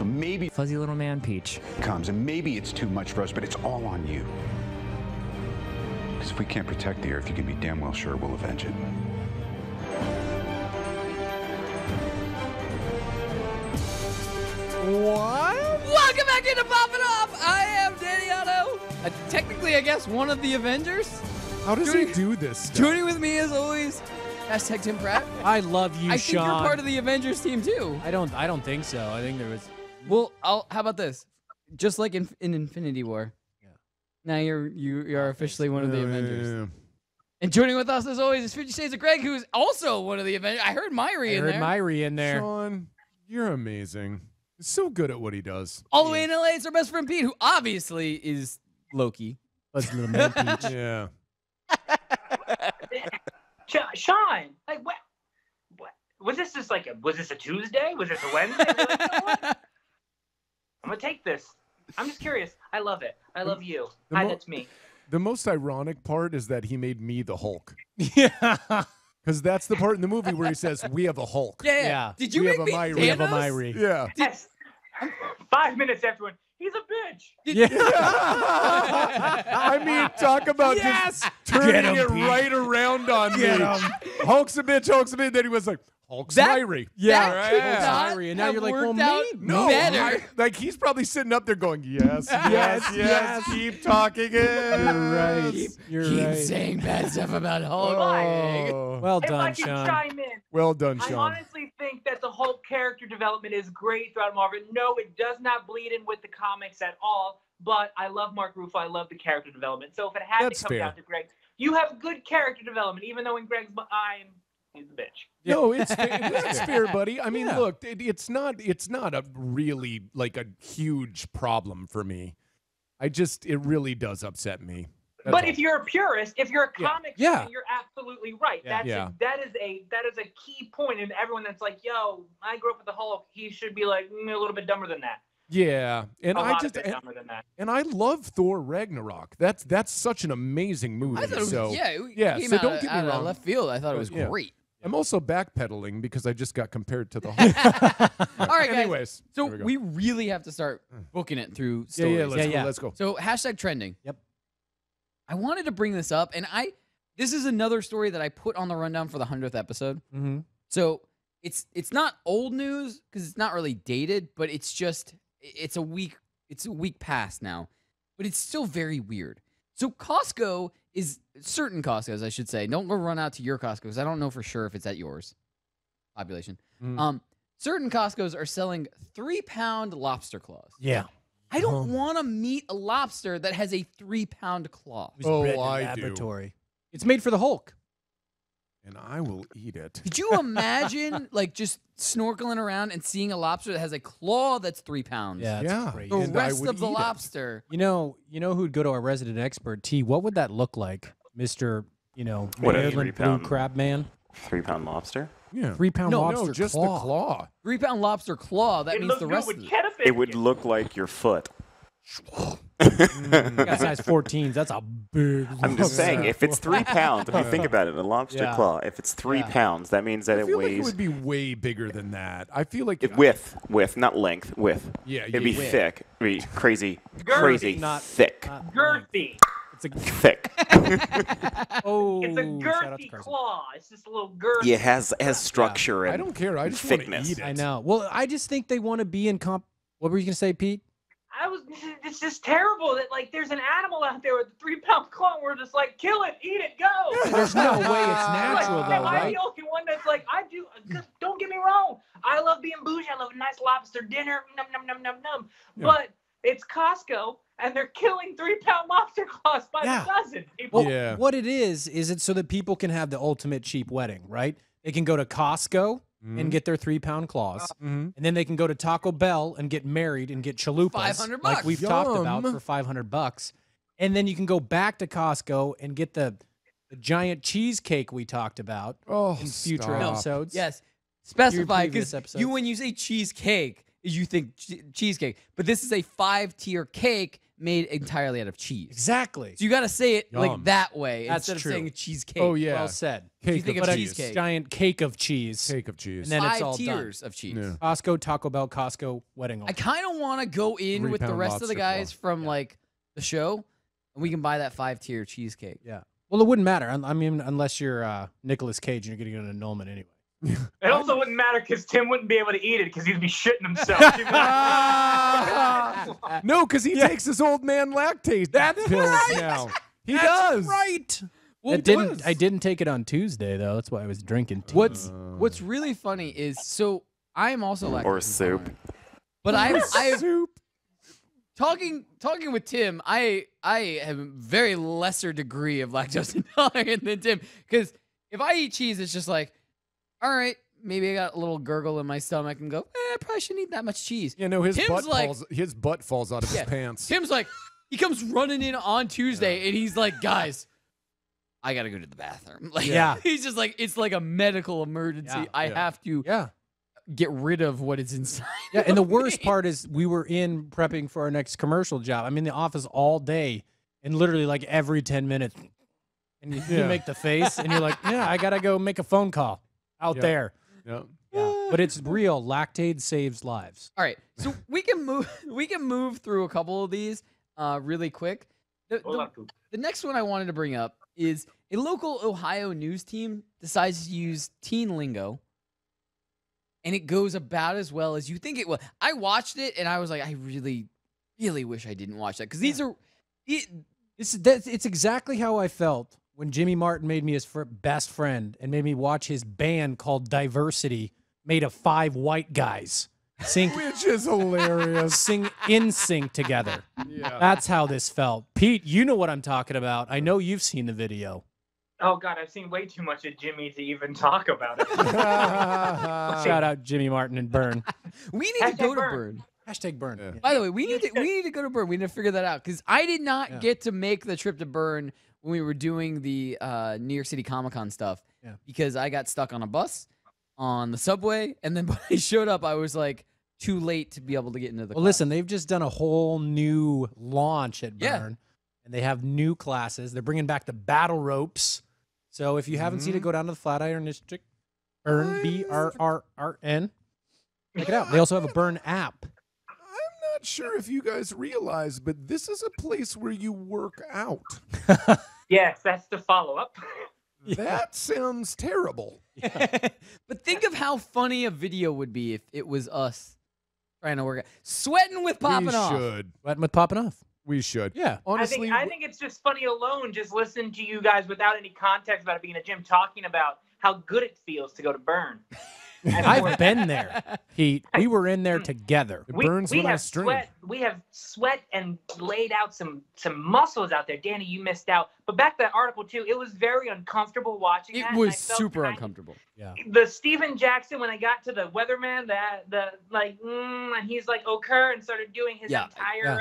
Maybe Fuzzy little man Peach comes, and maybe it's too much for us, but it's all on you. Because if we can't protect the Earth, you can be damn well sure we'll avenge it. What? Welcome back into Poppin' Off. I am Danny Otto. Technically, I guess, one of the Avengers. How does he do this stuff? Joining with me, as always, hashtag Tim Pratt. I love you, I Sean. think you're part of the Avengers team, too. I don't think so. I think there was... Well, how about this? Just like in Infinity War. Yeah. Now you're officially one of the Avengers. Yeah. And joining with us, as always, is 50 Shades of Greg, who is also one of the Avengers. I heard Myri in there. Myri in there. Sean, you're amazing. He's so good at what he does. All the way in LA, it's our best friend Pete, who obviously is Loki. Fuzzy little man Peach. Yeah. Sean, like what was this? Just like was this a Tuesday? Was this a Wednesday? I'm gonna take this. I'm just curious. I love it. I love you. Hi, that's me. The most ironic part is that he made me the Hulk. Yeah. Because that's the part in the movie where he says, "We have a Hulk." Yeah. Did you We make have a me Myri. We have a Thanos? Myri. Yeah. Yes. 5 minutes after one, he's a bitch. Yeah. I mean, talk about just turning Get him, it Pete. right around on Get me. him. Hulk's a bitch, Hulk's a bitch. Then he was like, Hulk's Myri. That could Yeah. not Myri, and now have you're like, worked well, out No, better. like he's probably sitting up there going, yes, yes, keep talking it. You're right. Keep saying bad stuff about Hulk. Oh. Well If I done, can Sean. chime in, Well done, I Sean. honestly think that the Hulk character development is great throughout Marvel. No, it does not bleed in with the comics at all. But I love Mark Ruffalo. I love the character development. So if it had That's to come fair. down to Greg, you have good character development, even though in Greg's he's a bitch. No, it's fair. It's fair, buddy. I mean, Yeah. look, it's not a really like a huge problem for me. It really does upset me. That's But all. if you're a purist, if you're a comic Yeah. fan, you're absolutely right. Yeah. That is a key point. And everyone that's like, "Yo, I grew up with the Hulk," he should be like a little bit dumber than that. Yeah, and A I lot just bit dumber than that. and I love Thor Ragnarok. That's such an amazing movie. I thought it was, so yeah. so don't get me out of wrong. left field. I thought it was Yeah. great. I'm also backpedaling because I just got compared to the Hulk. All right, guys. Anyways, So there we go. we really have to start booking it through yeah, stories. let's go. So hashtag trending. Yep. I wanted to bring this up, and this is another story that I put on the rundown for the 100th episode. Mm-hmm. So it's not old news because it's not really dated, but it's a week past now, but it's still very weird. So Costco is certain Costco's, I should say. Don't go run out to your Costco because I don't know for sure if it's at yours population. Certain Costco's are selling 3-pound lobster claws. Yeah. I don't want to meet a lobster that has a 3-pound claw. I do. Laboratory. It's made for the Hulk. And I will eat it. Could you imagine, like, just snorkeling around and seeing a lobster that has a claw that's 3 pounds? Yeah, it's crazy. The And I rest would of the eat it. lobster. You know who'd go to our resident expert, T? What would that look like, Mr. What, a Maryland Blue 3-pound Crab Man? 3-pound lobster? Yeah. 3-pound lobster No, just claw. the claw. 3-pound lobster claw. That means the rest of it. It would look like your foot. You got size 14s. That's a big. I'm just saying, if it's 3 pounds, if you think Yeah. about it, a lobster Yeah. claw, if it's 3 pounds, that means that I it feel like it weighs would be way bigger than that. I feel like width, not length, width. Yeah, It'd be width. thick. It'd be crazy, Girthy. crazy Not- thick. Girthy. It's a Thick. oh. It's a shout out to girthy Carson. claw. It's just a little girthy. Yeah, it has structure and I don't care. I just want to thickness. eat it. I know. Well, I just think they want to be in comp. What were you gonna say, Pete? It's just terrible that like there's an animal out there with a 3-pound claw and we're just like, kill it, eat it, go. There's no way it's natural, Like, though, am I right? the only one that's like, don't get me wrong. I love being bougie. I love a nice lobster dinner. Num, num, num, num, num. Yeah. But it's Costco and they're killing 3-pound lobster claws by Yeah. the dozen. People. Well, Yeah. what it is it's so that people can have the ultimate cheap wedding, right? They can go to Costco and get their 3-pound claws, and then they can go to Taco Bell and get married and get chalupas, $500 like we've talked about, Yum. for $500. And then you can go back to Costco and get the giant cheesecake we talked about Oh, in future stop. episodes. Yes. Specify, previous because episodes. when you say cheesecake, you think cheesecake. But this is a 5-tier cake made entirely out of cheese. Exactly. So you got to say it Yum. like that way That's instead true. of saying cheesecake. Oh, yeah. Well said. You Cake think of of But a cheese. cheesecake. giant cake of cheese. Cake of cheese. And then it's 5 all tiers of cheese. Yeah. Costco, Taco Bell, Costco, wedding. I kind of want to go in with the 3-pound rest of the lobster guys claw. from like the show, and we can buy that 5-tier cheesecake. Yeah. Well, it wouldn't matter. I mean, unless you're Nicolas Cage and you're going to get an annulment anyway. It also wouldn't matter because Tim wouldn't be able to eat it because he'd be shitting himself. No, because he takes his old man lactate pills now. He does. Right. Well, I didn't take it on Tuesday though. That's why I was drinking. What's really funny is so I am also lactose Or soup. intolerant. But I Soup. talking with Tim, I have a very lesser degree of lactose intolerant than Tim because if I eat cheese, it's just like, all right, maybe I got a little gurgle in my stomach and go, I probably shouldn't eat that much cheese. Yeah, no, his Tim's butt falls out of Yeah. his pants. Tim's like, he comes running in on Tuesday and he's like, guys, I gotta go to the bathroom. Like, Yeah. he's just like, it's like a medical emergency. Yeah. I Yeah. have to get rid of what is inside. Yeah, and the of worst me. part is we were in prepping for our next commercial job. I'm in the office all day, and literally like every 10 minutes, and you Yeah. make the face, and you're like, yeah, I gotta go make a phone call out Yeah. there. Yeah. Yeah, but it's real. Lactate saves lives. All right, so we can move through a couple of these really quick. The next one I wanted to bring up is a local Ohio news team decides to use teen lingo, and it goes about as well as you think it will. I watched it, and I was like, I really, really wish I didn't watch that because these are. It's exactly how I felt when Jimmy Martin made me his best friend and made me watch his band called Diversity, made of 5 white guys sing, Which is hilarious. sing in sync together. Yeah. That's how this felt. Pete, you know what I'm talking about. I know you've seen the video. Oh God, I've seen way too much of Jimmy to even talk about it. Shout out Jimmy Martin and Burn. We need to go to Burn. Hashtag Burn. Yeah. By the way, we need to go to Burn. We need to figure that out because I did not get to make the trip to Burn when we were doing the New York City Comic-Con stuff because I got stuck on a bus on the subway, and then when I showed up, I was like too late to be able to get into the. Well, listen, they've just done a whole new launch at Burn, and they have new classes. They're bringing back the battle ropes. So if you haven't seen it, go down to the Flatiron District. Burn, BRRRN. Check it out. They also have a Burn app. I'm not sure if you guys realize, but this is a place where you work out. Yes, that's the follow-up. That sounds terrible. But think of how funny a video would be if it was us trying to work out. Sweating with Poppin' Off. We should. Sweating with Poppin' Off. We should. Yeah. Honestly, I think it's just funny alone, just listening to you guys without any context about it being a gym, talking about how good it feels to go to burn. I've been there, Pete. We were in there together. It burns when I stream. We have sweat and laid out some muscles out there. Danny, you missed out. But back to that article too, it was very uncomfortable watching that. It was super uncomfortable. Yeah. The Steven Jackson, when they got to the weatherman, and he's like Okur and started doing his entire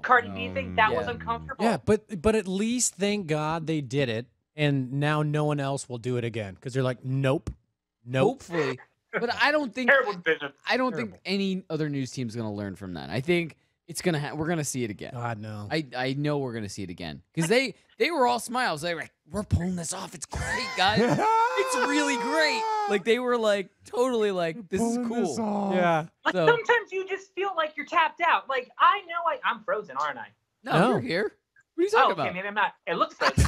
Cardi B thing. That was uncomfortable. Yeah, but at least thank God they did it, and now no one else will do it again because they're like, nope. Hopefully, but I don't think I don't think Terrible. any other news team's gonna learn from that. I think it's gonna we're gonna see it again. God no. I know we're gonna see it again because they were all smiles. They were like, "We're pulling this off. It's great, guys. It's really great." Like they were like totally like, "This is cool." Yeah. Like So- sometimes you just feel like you're tapped out. Like I know I'm frozen, aren't I? No, you're here. What are you talking okay, about? maybe I'm not. It looks frozen.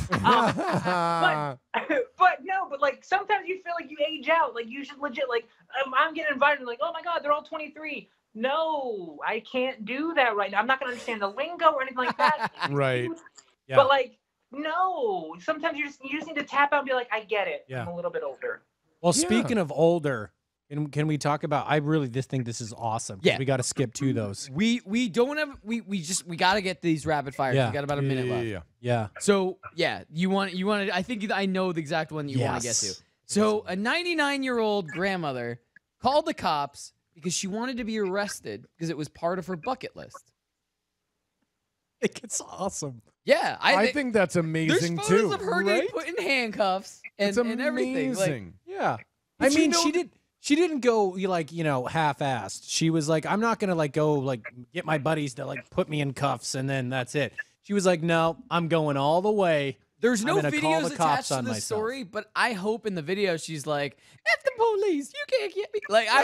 but like sometimes you feel like you age out. Like you should legit like I'm getting invited. Like oh my god, they're all 23. No, I can't do that right now. I'm not gonna understand the lingo or anything like that. Right. Yeah. But like no, sometimes you just need to tap out and be like I get it. Yeah. I'm a little bit older. Well, speaking of older, can we talk about? I really just think this is awesome. Yeah. We got to skip to those. We don't have we gotta get these rapid fires. Yeah. We got about a minute left. Yeah. So yeah, you want I think I know the exact one you want to get to. So a 99-year-old grandmother called the cops because she wanted to be arrested because it was part of her bucket list. I think it's awesome. Yeah, I think that's amazing there's too. photos of her getting put in handcuffs and everything. Like, Amazing. Yeah. But I mean, you know she didn't go like, half-assed. She was like, I'm not going to like go like get my buddies to like put me in cuffs and then that's it. She was like, no, I'm going all the way. There's I'm no gonna call videos the attached cops to on this myself. story, but I hope in the video she's like, F the police, you can't get me. Like, I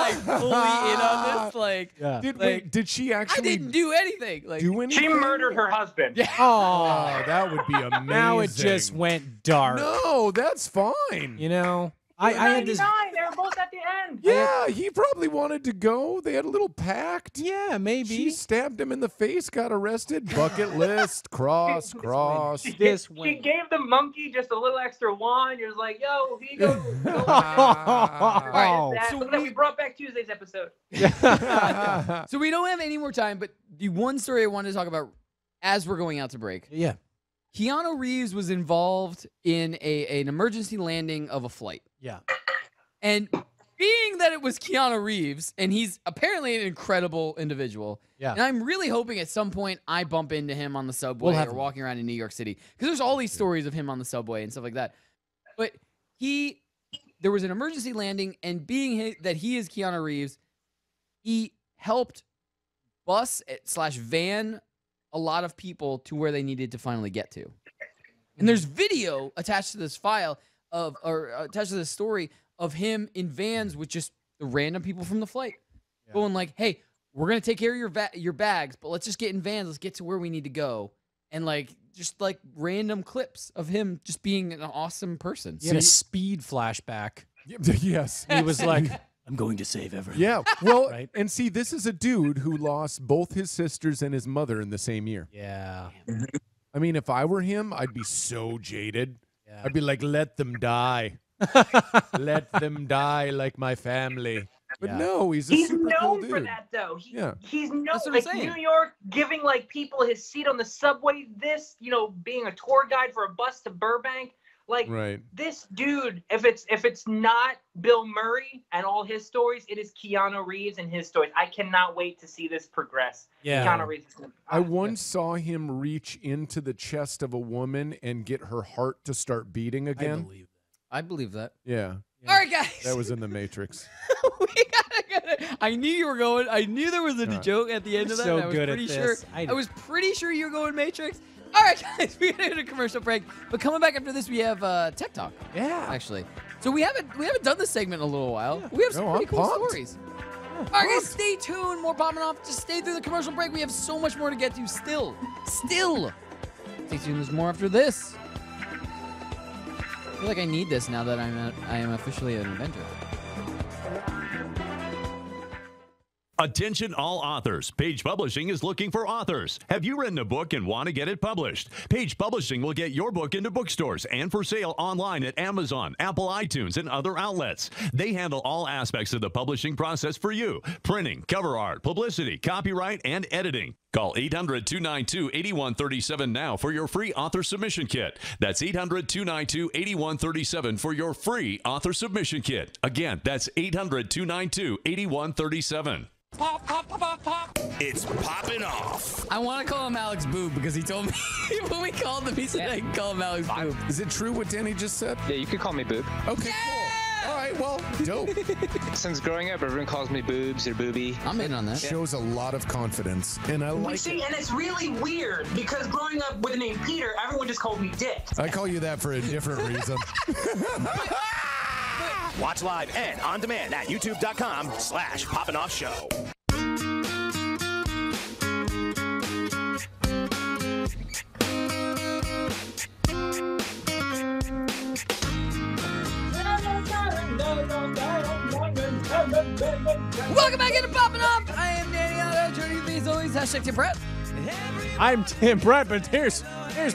hope she's like fully in on this. Like, Yeah. Did she actually I didn't do anything. Like, do anything? She murdered her husband. Yeah. Oh, that would be amazing. Now it just went dark. No, that's fine. You know, I had this. 99, they were both at the end. Yeah, he probably wanted to go. They had a little pact. Yeah, maybe. She stabbed him in the face, got arrested. Bucket list, cross. This She went. gave the monkey just a little extra wine. You're like, yo, here you go. All Oh. right, look at that. We brought back Tuesday's episode. So we don't have any more time, but the one story I wanted to talk about as we're going out to break. Yeah. Keanu Reeves was involved in an emergency landing of a flight. Yeah. And being that it was Keanu Reeves, and he's apparently an incredible individual, Yeah. and I'm really hoping at some point I bump into him on the subway We'll have or him. walking around in New York City. Because there's all these stories of him on the subway and stuff like that. But there was an emergency landing, and being that he is Keanu Reeves, he helped bus/van a lot of people to where they needed to finally get to. And there's video attached to this attached to this story of him in vans with just the random people from the flight going like, hey, we're going to take care of your bags, but let's just get in vans. Let's get to where we need to go. And like, just like random clips of him just being an awesome person. He had a speed flashback. Yes. He was like, I'm going to save everyone. Yeah. Well, Right? and see, this is a dude who lost both his sisters and his mother in the same year. Yeah. I mean, if I were him, I'd be so jaded. Yeah. I'd be like, let them die. Let them die like my family. But Yeah. no, he's a He's super cool known dude. for that, though. Yeah. He's known, That's what I'm like saying. New York giving like people his seat on the subway. This, being a tour guide for a bus to Burbank. Like Right. this dude, if it's not Bill Murray and all his stories, it is Keanu Reeves and his stories. I cannot wait to see this progress. Yeah. Keanu Reeves. Is gonna, I once saw him reach into the chest of a woman and get her heart to start beating again. I believe that. Yeah. All right, guys. That was in the Matrix. We gotta. I knew you were going. I knew there was a joke at the end of that. So and I was good at pretty this. sure. I I was pretty sure you were going Matrix. All right, guys, we gotta hit a commercial break. But coming back after this, we have Tech Talk. Yeah. Actually, so we haven't done this segment in a little while. We have some No, pretty I'm cool pumped. stories. All right, guys, stay tuned. More popping off. Just stay through the commercial break. We have so much more to get to. Still. Stay tuned. There's more after this. feel like I need this now that I am officially an Avenger. Attention all authors. Page Publishing is looking for authors. Have you written a book and want to get it published? Page Publishing will get your book into bookstores and for sale online at Amazon, Apple iTunes, and other outlets. They handle all aspects of the publishing process for you. Printing, cover art, publicity, copyright, and editing. Call 800-292-8137 now for your free author submission kit. That's 800-292-8137 for your free author submission kit. Again, that's 800-292-8137. Pop, pop, pop, pop. It's popping off. I want to call him Alex Boob because he told me when we called him, he said I can call him Alex Boob. Is it true what Danny just said? Yeah, you could call me Boob. Okay, cool. All right, well, dope. Since growing up, everyone calls me Boobs or Booby. I'm in on that. Shows a lot of confidence, and I like it. And it's really weird because growing up with the name Peter, everyone just called me Dick. I call you that for a different reason. Watch live and on demand at youtube.com/poppinoffshow. Welcome back into Poppin' Off. I am Danny Otto. Joining me as always, hashtag Tim Brett. I'm Tim Brett, but here's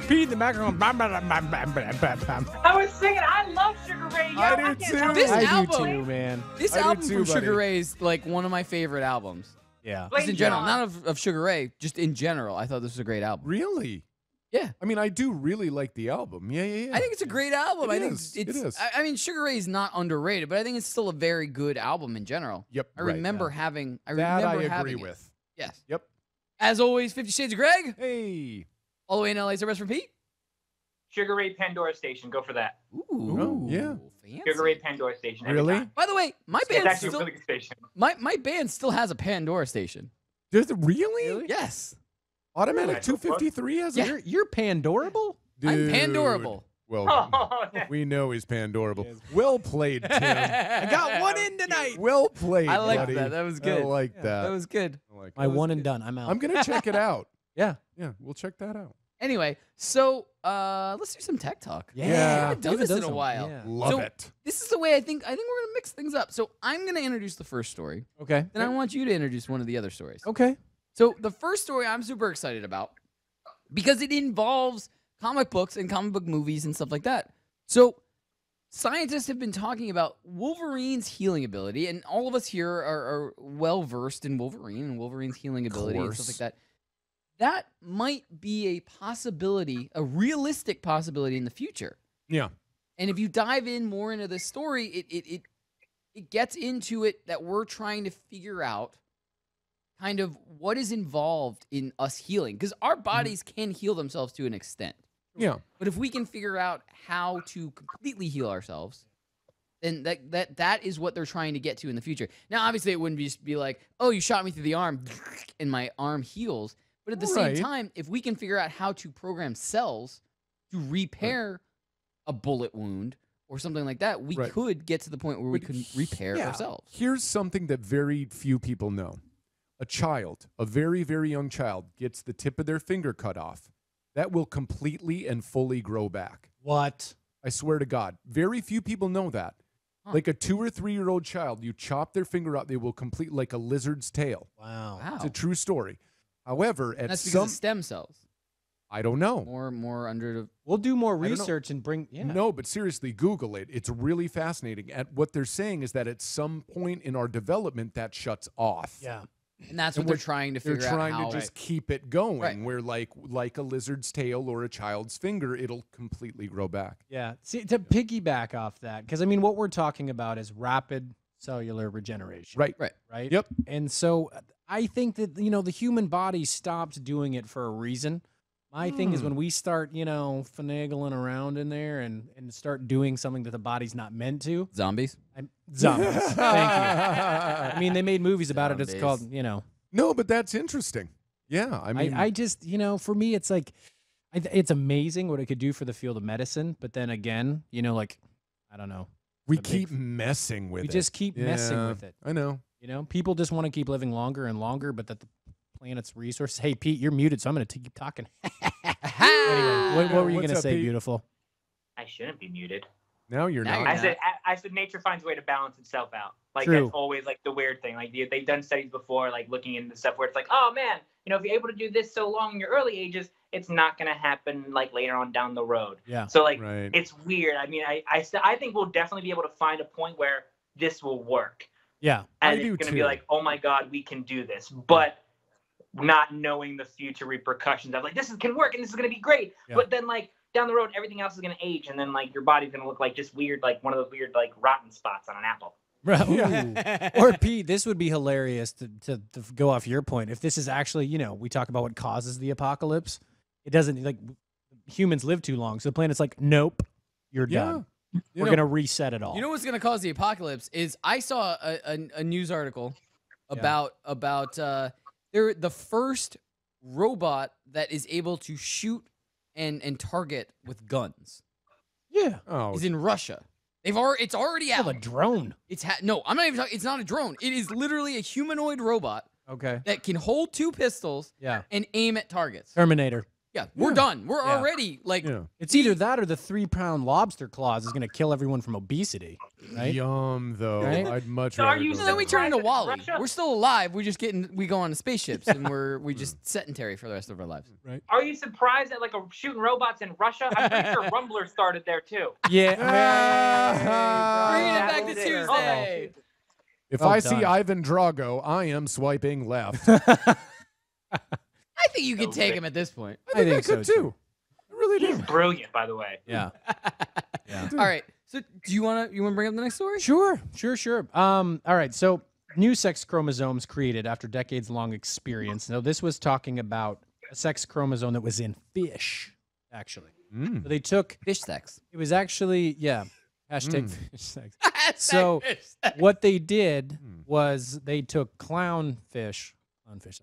Pete in the background. I was singing, I love Sugar Ray. Yo, I do can't too. This I album, do too, man. This I do album too, from Sugar buddy. Ray is like one of my favorite albums. Yeah. Just in general, John. not of Sugar Ray, just in general. I thought this was a great album. Really? Yeah. I mean, I do really like the album. Yeah. I think it's a great album. It I think is. it's. It is. I mean, Sugar Ray is not underrated, but I think it's still a very good album in general. Yep. I remember having. I that remember I having agree it. with. Yes. Yep. As always, 50 Shades of Greg. Hey. All the way in LA. So rest for Pete. Sugar Ray Pandora Station. Go for that. Ooh. Oh, yeah. Fancy. Sugar Ray Pandora Station. every Really? time. By the way, my It's band actually still. a really good station. My band still has a Pandora station. Does it really? Yes. Automatic Really? 253 has Yeah. it? You're Pandorable? I'm Dude. Pandorable. Well, Oh, we know he's Pandorable. Well played, Tim. I got one in tonight. Well played, I like buddy. that. That was good. I like that. That was good. I like My that. one and done. I'm out. I'm going to check it out. Yeah. Yeah, we'll check that out. Anyway, so let's do some tech talk. Yeah. We haven't done We've this done in a some- while. yeah. Love So, it. This is the way I think we're gonna mix things up. So I'm gonna introduce the first story, Okay. then I want you to introduce one of the other stories. Okay. So the first story I'm super excited about because it involves comic books and comic book movies and stuff like that. So scientists have been talking about Wolverine's healing ability, and all of us here are well versed in Wolverine and Wolverine's healing ability and stuff like that. That might be a possibility, a realistic possibility in the future. Yeah. And if you dive in more into the story, it gets into it that we're trying to figure out kind of what is involved in us healing. Because our bodies can heal themselves to an extent. Yeah. But if we can figure out how to completely heal ourselves, then that is what they're trying to get to in the future. Now, obviously, it wouldn't just be like, oh, you shot me through the arm, and my arm heals. But at the same time, if we can figure out how to program cells to repair a bullet wound or something like that, we could get to the point where we can repair ourselves. Here's something that very few people know. A child, a very, very young child, gets the tip of their finger cut off. That will completely and fully grow back. What? I swear to God. Very few people know that. Huh. Like a 2 or 3 year old child, you chop their finger out, they will complete like a lizard's tail. Wow. It's a true story. However, at That's because some of stem cells. I don't know. More under the. We'll do more I don't know. research and bring. Yeah. No, but seriously, Google it. It's really fascinating. At what they're saying is that at some point in our development, that shuts off. Yeah. And that's what they're trying to figure They're out. trying how, to just keep it going. Right. Where like a lizard's tail or a child's finger, it'll completely grow back. Yeah. See, to piggyback off that, because I mean, what we're talking about is rapid cellular regeneration. Right. Right. Yep. And so I think that, the human body stopped doing it for a reason. My thing is when we start, finagling around in there and start doing something that the body's not meant to. Zombies? Zombies. Thank you. I mean, they made movies about it. It's called, No, but that's interesting. Yeah. I mean, I just, for me, it's like, it's amazing what it could do for the field of medicine. But then again, I don't know. we keep messing with it. We just keep messing Yeah, with it. I know. People just want to keep living longer and longer, but that the planet's resources. Hey, Pete, you're muted, so I'm going to keep talking. Anyway, what were you going to What's up, say, Pete? beautiful? I shouldn't be muted. Now you're Now not. you're I said nature finds a way to balance itself out. Like True. that's always like the weird thing. Like they've done studies before, like looking into stuff where it's like, oh man, if you're able to do this so long in your early ages, it's not gonna happen like later on down the road. Yeah. So like Right. it's weird. I mean, I think we'll definitely be able to find a point where this will work. Yeah. And I do it's gonna too. be like, oh my god, we can do this. But not knowing the future repercussions of like this can work and this is gonna be great. Yeah. But then like down the road, everything else is gonna age, and then like your body's gonna look like just weird, like one of those weird like rotten spots on an apple. Ooh. Or Pete, this would be hilarious to go off your point. If this is actually, we talk about what causes the apocalypse. It doesn't, like, humans live too long. So the planet's like, nope, you're done. We're going to reset it all. You know what's going to cause the apocalypse is I saw a news article about they're the first robot that is able to shoot and target with guns. Yeah. Oh, Is in Russia. It's already out. a drone. No, I'm not even talking. It's not a drone. It is literally a humanoid robot Okay. that can hold 2 pistols and aim at targets. Terminator. Yeah, we're done. We're Yeah. already like yeah. It's either that or the 3-pound lobster claws is going to kill everyone from obesity. Right? Yum, though. Right? I'd much So rather are you go So then we there. turn into Surprised Wally. that Russia- We're still alive. We go on spaceships and we just sedentary for the rest of our lives. Are you surprised that like shooting robots in Russia? I'm pretty sure Rumbler started there too. Yeah. Bringing it That back to was it. Tuesday. If Well I see done. Ivan Drago, I am swiping left. I think you can take him at this point. I think so, could too. I really He's do. brilliant, by the way. Yeah. All right. So do you want to bring up the next story? Sure. All right. So new sex chromosomes created after decades-long experience. Now, this was talking about a sex chromosome that was in fish, actually. So they took Fish sex. it was actually hashtag fish sex. So what they did was they took clownfish sex.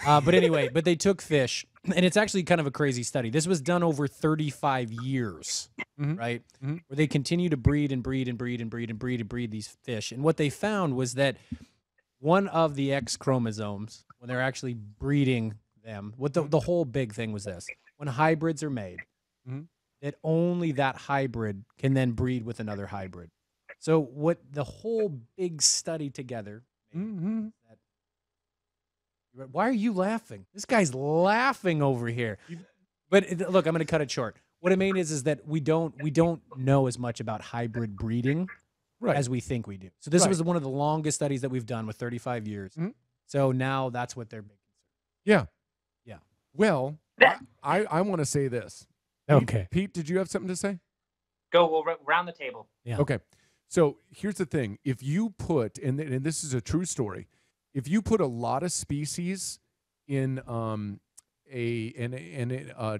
But anyway, they took fish, and it's actually kind of a crazy study. This was done over 35 years, right? Where they continue to breed and breed and breed and breed and breed and breed these fish. And what they found was that one of the X chromosomes, when they're actually breeding them, what the whole big thing was this: when hybrids are made, that only that hybrid can then breed with another hybrid. So what the whole big study together. Why are you laughing? This guy's laughing over here. But look, I'm going to cut it short. What I mean is that we don't know as much about hybrid breeding as we think we do. So this was one of the longest studies that we've done with 35 years. So now that's what they're making. Yeah. Yeah. Well, I want to say this. Okay. Pete, did you have something to say? We'll round the table. Yeah. Okay. So here's the thing. If you put, and this is a true story, if you put a lot of species in an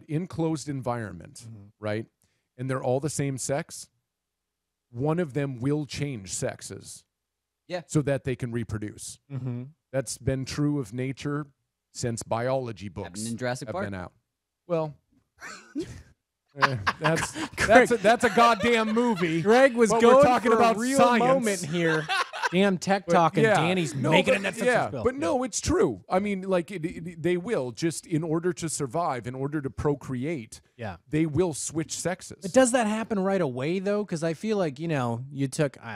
enclosed environment, right, and they're all the same sex, one of them will change sexes, so that they can reproduce. That's been true of nature since biology books Happened in Jurassic have Park. been out. Well, that's a goddamn movie. Greg was But going we're talking for about a real science. moment here. Damn tech talk, and Danny's making a Netflix spill. But no, it's true. I mean, like they will just in order to survive, in order to procreate. Yeah, they will switch sexes. But does that happen right away though? Because I feel like you took I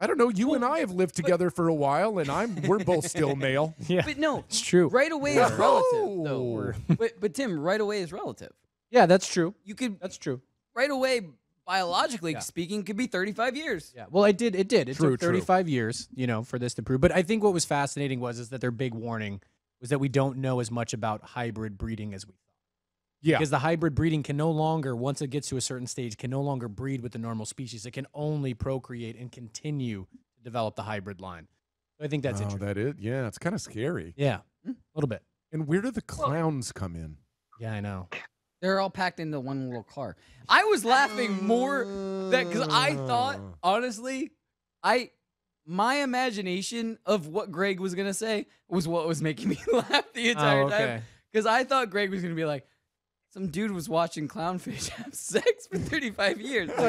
don't know. You and I have lived together for a while, and we're both still male. Yeah, But no, it's true. Right away is relative, though. But Tim, right away is relative. Yeah, that's true. That's true. Right away, biologically speaking, could be 35 years. Yeah. Well, it did. It True, took 35 years, for this to prove. But I think what was fascinating was that their big warning was that we don't know as much about hybrid breeding as we thought. Yeah. Because the hybrid breeding can no longer, once it gets to a certain stage, can no longer breed with the normal species. It can only procreate and continue to develop the hybrid line. So I think that's interesting. That is, yeah, it's kind of scary. Yeah, a little bit. And where do the clowns come in? Yeah, I know. They're all packed into one little car. I was laughing more because I thought, honestly, my imagination of what Greg was gonna say was what was making me laugh the entire time. Because I thought Greg was gonna be like, some dude was watching clownfish have sex for 35 years. Well,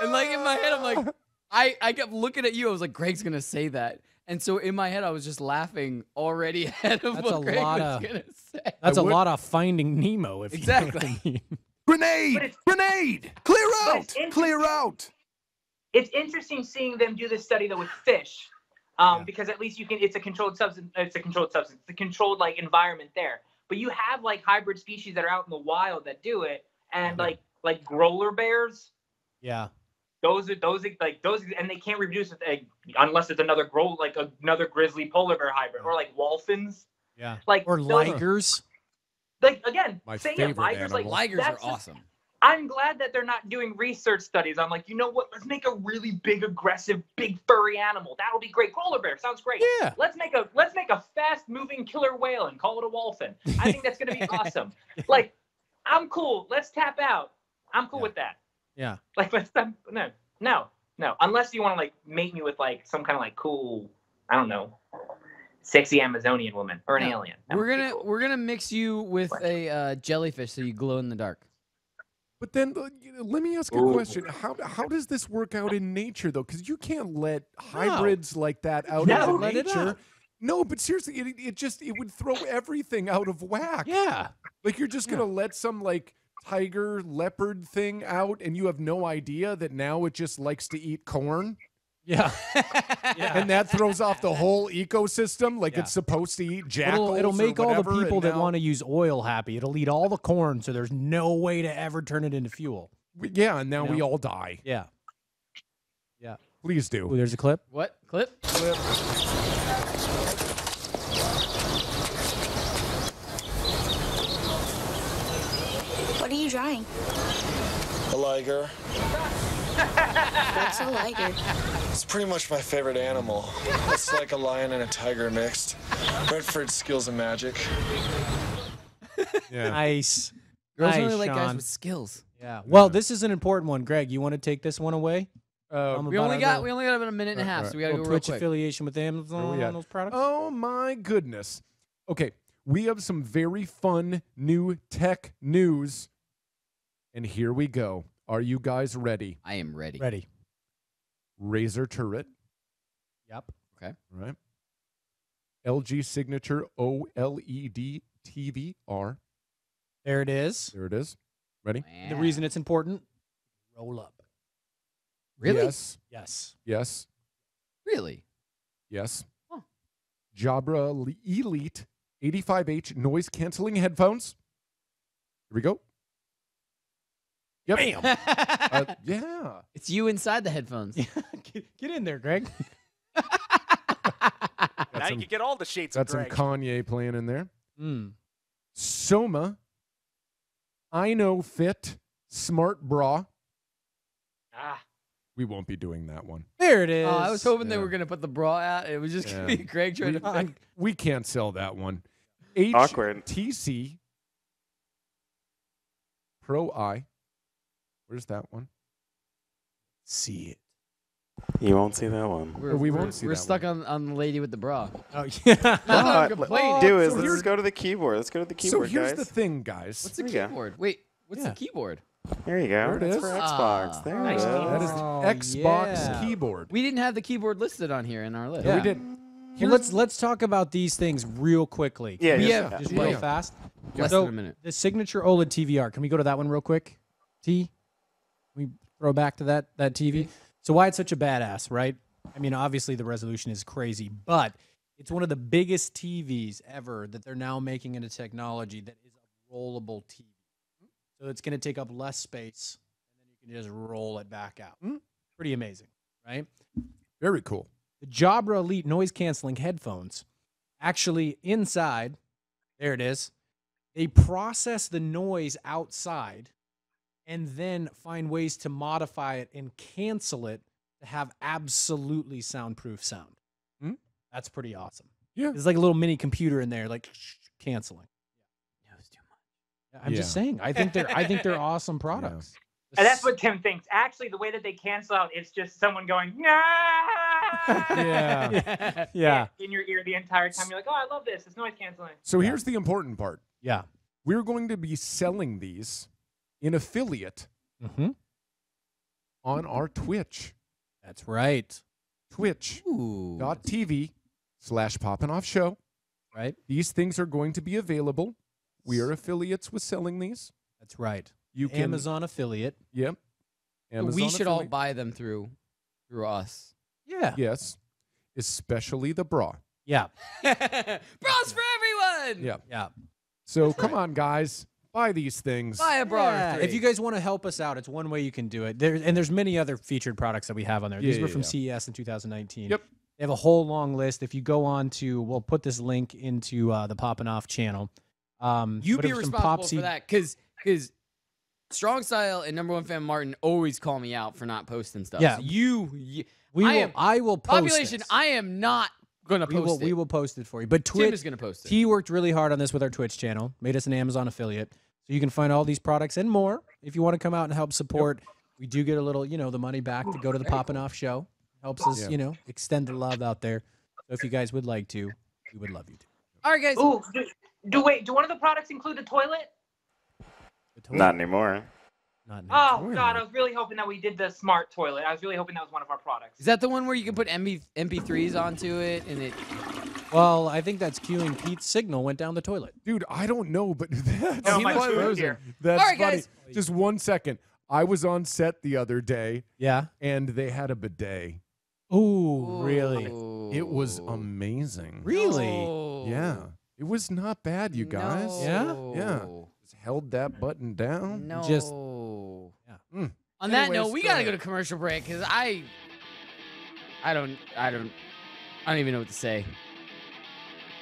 And like in my head, I'm like, I kept looking at you. I was like, Greg's gonna say that. And so in my head, I was just laughing already ahead of what Greg was gonna say. That's a lot of Finding Nemo, if Exactly. you know what I mean. Grenade! Grenade! Clear out! Clear out! It's interesting seeing them do this study though with fish, because at least you can. It's a controlled substance. It's a controlled like environment there. But you have like hybrid species that are out in the wild that do it, and like growler bears. Yeah. Those, and they can't reproduce unless it's another grizzly polar bear hybrid, or like wolfins. Yeah. Like or ligers. Like again, My saying favorite ligers, animal. Ligers are awesome. I'm glad that they're not doing research studies on like, you know what? Let's make a really big, aggressive, big furry animal. That'll be great. Polar bear sounds great. Yeah. Let's make a fast-moving killer whale and call it a wolfin. I think that's gonna be awesome. Like, I'm cool. Let's tap out. I'm cool with that. Yeah. Like, no. Unless you want to like mate me with like some kind of like cool, I don't know, sexy Amazonian woman or an alien. We're gonna mix you with a jellyfish so you glow in the dark. But then let me ask a question. How does this work out in nature, though? Because you can't let hybrids like that out into nature. No, but seriously, it would throw everything out of whack. Yeah. Like you're just going to let some like tiger leopard thing out and you have no idea that now it just likes to eat corn? Yeah. And that throws off the whole ecosystem like it's supposed to eat jackals. It'll make all the whatever, people that now- want to use oil happy. It'll eat all the corn, so there's no way to ever turn it into fuel. Yeah, and now we all die. Yeah. Yeah. Please do. Ooh, there's a clip. What? Clip? What are you drawing? A liger. What's a liger? It's pretty much my favorite animal. It's like a lion and a tiger mixed. Bred for its skills and magic. Yeah. Nice. Girls Nice, only like guys Sean. with skills. Yeah. Well, this is an important one. Greg, you want to take this one away? We only got about a minute and a half, so we got to go real Twitch quick. affiliation with Amazon on those products. Oh my goodness. Okay, we have some very fun new tech news. And here we go. Are you guys ready? I am ready. Ready. Razer turret. Yep. Okay. All right. LG Signature OLED TV R. There it is. There it is. Ready? The reason it's important, roll up. Really? Yes. Yes. Yes. Really? Yes. Huh. Jabra Elite 85H noise canceling headphones. Here we go. Yep. Bam. Yeah. It's you inside the headphones. Get in there, Greg. Now you can get all the shades Got of some Greg. Kanye playing in there. Soma I Know Fit Smart Bra. We won't be doing that one. There it is. I was hoping they were going to put the bra out. It was just going to be Greg trying to... We can't sell that one. Awkward. HTC Pro I. Where's that one? See it. You won't see that one. We won't see We're that stuck on the lady with the bra. Oh, yeah. I'm complaining. Let's go to the keyboard. Let's go to the keyboard, So here's guys. the thing, guys. What's the There you go. keyboard? Wait, what's the keyboard? There you go. There it That's is. for Xbox. There it is. That is the Xbox keyboard. We didn't have the keyboard listed on here in our list. Yeah, we did. Well, let's talk about these things real quickly. Yeah, just real fast. Less So than a minute. the signature OLED TVR. Can we go to that one real quick? Can we throw back to that TV? So why it's such a badass, right? I mean, obviously the resolution is crazy, but it's one of the biggest TVs ever that they're now making into technology that is a rollable TV. So it's going to take up less space, and then you can just roll it back out. Pretty amazing, right? Very cool. The Jabra Elite noise canceling headphones, actually inside, there it is, they process the noise outside and then find ways to modify it and cancel it to have absolutely soundproof sound. That's pretty awesome. Yeah. There's like a little mini computer in there, like canceling. I'm just saying. I think they're awesome products. And that's what Tim thinks. Actually, the way that they cancel out, it's just someone going, nah! Yeah. In your ear the entire time. You're like, oh, I love this. It's noise canceling. So here's the important part. Yeah. We're going to be selling these in affiliate on our Twitch. That's right. Twitch.tv/Poppin Off Show. Right. These things are going to be available. We are affiliates with selling these. That's right. You can Amazon affiliate. Yep. We should all buy them through through us. Yeah. Yes. Especially the bra. Yeah. Bras for everyone. Yeah. Yeah. So come on, guys. Buy these things. Buy a bra. Yeah. If you guys want to help us out, it's one way you can do it. There's many other featured products that we have on there. These were from CES in 2019. Yep. They have a whole long list. If you go on to, we'll put this link into the Poppin Off channel. You be responsible for that because Strong Style and number one fan Martin always call me out for not posting stuff. Yeah. So I will post population. this. I am not gonna post it. We will post it for you. But Tim is gonna post it. He worked really hard on this with our Twitch channel. Made us an Amazon affiliate, so you can find all these products and more. If you want to come out and help support, we do get a little, the money back to go to the Poppin Off show. Helps us, extend the love out there. So if you guys would like to, we would love you to. All right, guys. Ooh, do one of the products include the toilet? Not anymore. Oh God, I was really hoping that we did the smart toilet. I was really hoping that was one of our products. Is that the one where you can put MP3s onto it and it? Well, I think that's cueing Pete's signal went down the toilet. Dude, I don't know, but that's No, my funny. food's here. That's All right, funny. guys. Just 1 second. I was on set the other day. Yeah. And they had a bidet. Ooh, really? It was amazing. Really? No. Yeah. It was not bad, you guys. No. Yeah. Just held that button down. No. Just- Mm. On that Anyways, note, we go gotta ahead. go to commercial break because I don't even know what to say.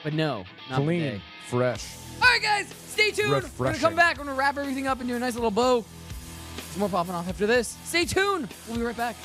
But no, not Clean, today. fresh. All right, guys, stay tuned. We're gonna Refreshing. come back. We're gonna wrap everything up and do a nice little bow. Some more popping off after this. Stay tuned. We'll be right back.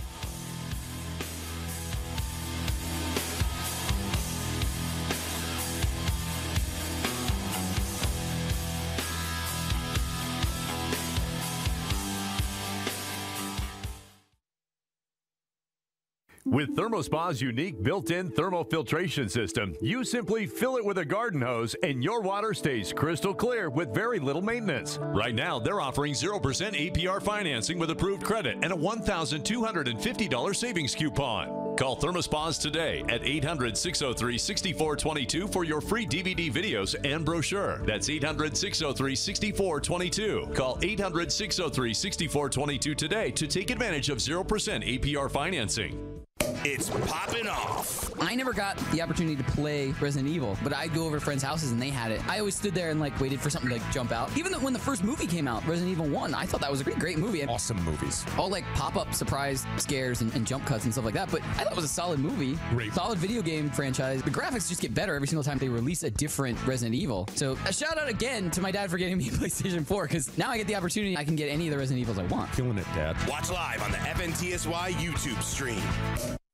With ThermoSpa's unique built-in thermofiltration system, you simply fill it with a garden hose and your water stays crystal clear with very little maintenance. Right now, they're offering 0% APR financing with approved credit and a $1,250 savings coupon. Call ThermoSpas today at 800-603-6422 for your free DVD videos and brochure. That's 800-603-6422. Call 800-603-6422 today to take advantage of 0% APR financing. It's Poppin Off. I never got the opportunity to play Resident Evil, but I'd go over to friends' houses and they had it. I always stood there and waited for something to jump out. Even when the first movie came out, Resident Evil 1, I thought that was a great movie. Awesome movies. All pop-up surprise scares and jump cuts and stuff like that, but I thought it was a solid movie. Great. Solid video game franchise. The graphics just get better every single time they release a different Resident Evil. So a shout out again to my dad for getting me a PlayStation 4, because now I get the opportunity I can get any of the Resident Evils I want. Killing it, Dad. Watch live on the FNTSY YouTube stream.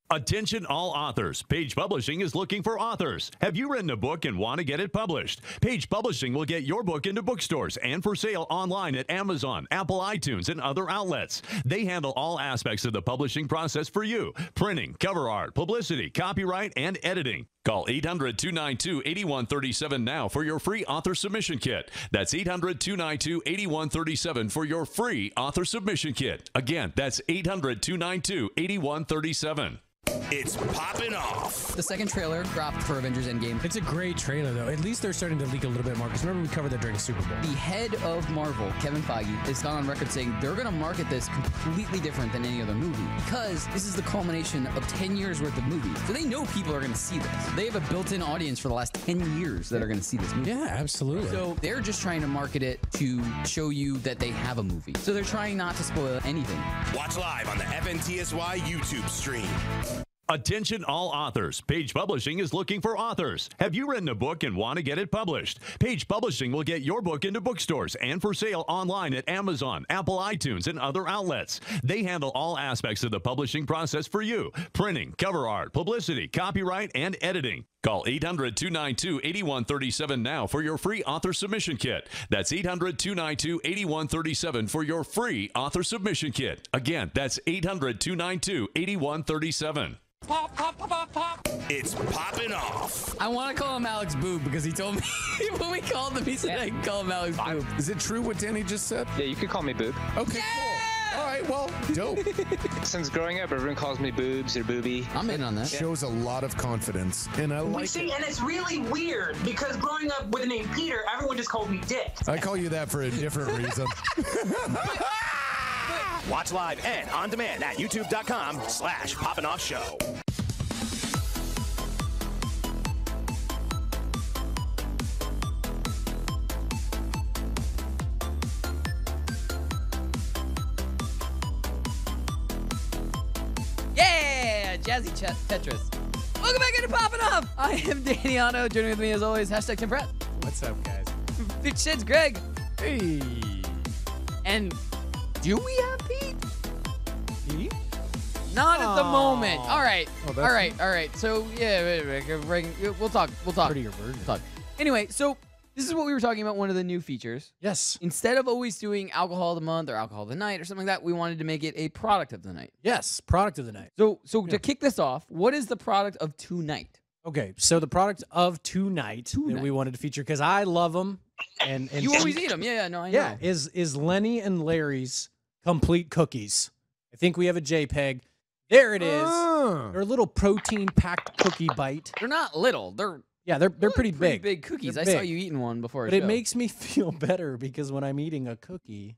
Attention all authors. Page Publishing is looking for authors. Have you written a book and want to get it published? Page Publishing will get your book into bookstores and for sale online at Amazon, Apple iTunes, and other outlets. They handle all aspects of the publishing process for you. Printing, cover art, publicity, copyright, and editing. Call 800-292-8137 now for your free author submission kit. That's 800-292-8137 for your free author submission kit. Again, that's 800-292-8137. It's Poppin Off. The second trailer dropped for Avengers Endgame. It's a great trailer, though. At least they're starting to leak a little bit more, because remember we covered that during Super Bowl. The head of Marvel, Kevin Feige, has gone on record saying they're going to market this completely different than any other movie, because this is the culmination of 10 years worth of movies. So they know people are going to see this. They have a built-in audience for the last 10 years that are going to see this movie. Yeah, absolutely. So they're just trying to market it to show you that they have a movie. So they're trying not to spoil anything. Watch live on the FNTSY YouTube stream. Attention all authors. Page Publishing is looking for authors. Have you written a book and want to get it published? Page Publishing will get your book into bookstores and for sale online at Amazon, Apple iTunes, and other outlets. They handle all aspects of the publishing process for you. Printing, cover art, publicity, copyright, and editing. Call 800-292-8137 now for your free author submission kit. That's 800-292-8137 for your free author submission kit. Again, that's 800-292-8137. Pop, pop, pop, pop, pop. It's Poppin Off. I want to call him Alex Boob because he told me when we called him, he said I can call him Alex Boob. Is it true what Danny just said? Yeah, you could call me Boob. Okay, cool. All right, well, dope. Since growing up, everyone calls me Boobs or Booby. I'm in on that. Shows a lot of confidence, and I like See, it. and it's really weird because growing up with the name Peter, everyone just called me Dick. I call you that for a different reason. Watch live and on demand at youtube.com/PoppinOffShow. Yeah, Jazzy Tetris. Welcome back into Poppin' Off. I am Danny Otto. Joining with me as always, hashtag Tim Pratt. What's up, guys? Bitch Sid's Greg. Hey. And do we have Pete? Pete? Not at the moment. All right. Oh, All right. So, yeah, we'll talk. Pretty your version. We'll talk. Anyway, so this is what we were talking about, one of the new features. Yes. Instead of always doing alcohol of the month or alcohol of the night or something like that, we wanted to make it a product of the night. Yes, product of the night. So to kick this off, what is the product of tonight? Okay, so the product of tonight that we wanted to feature, because I love them. And you always eat them. Yeah, no, I know. Yeah, is Lenny and Larry's complete cookies. I think we have a JPEG. There it is. They're a little protein-packed cookie bite. They're not little. They're pretty big. Big cookies. They're I saw big. you eating one before. But it makes me feel better because when I'm eating a cookie,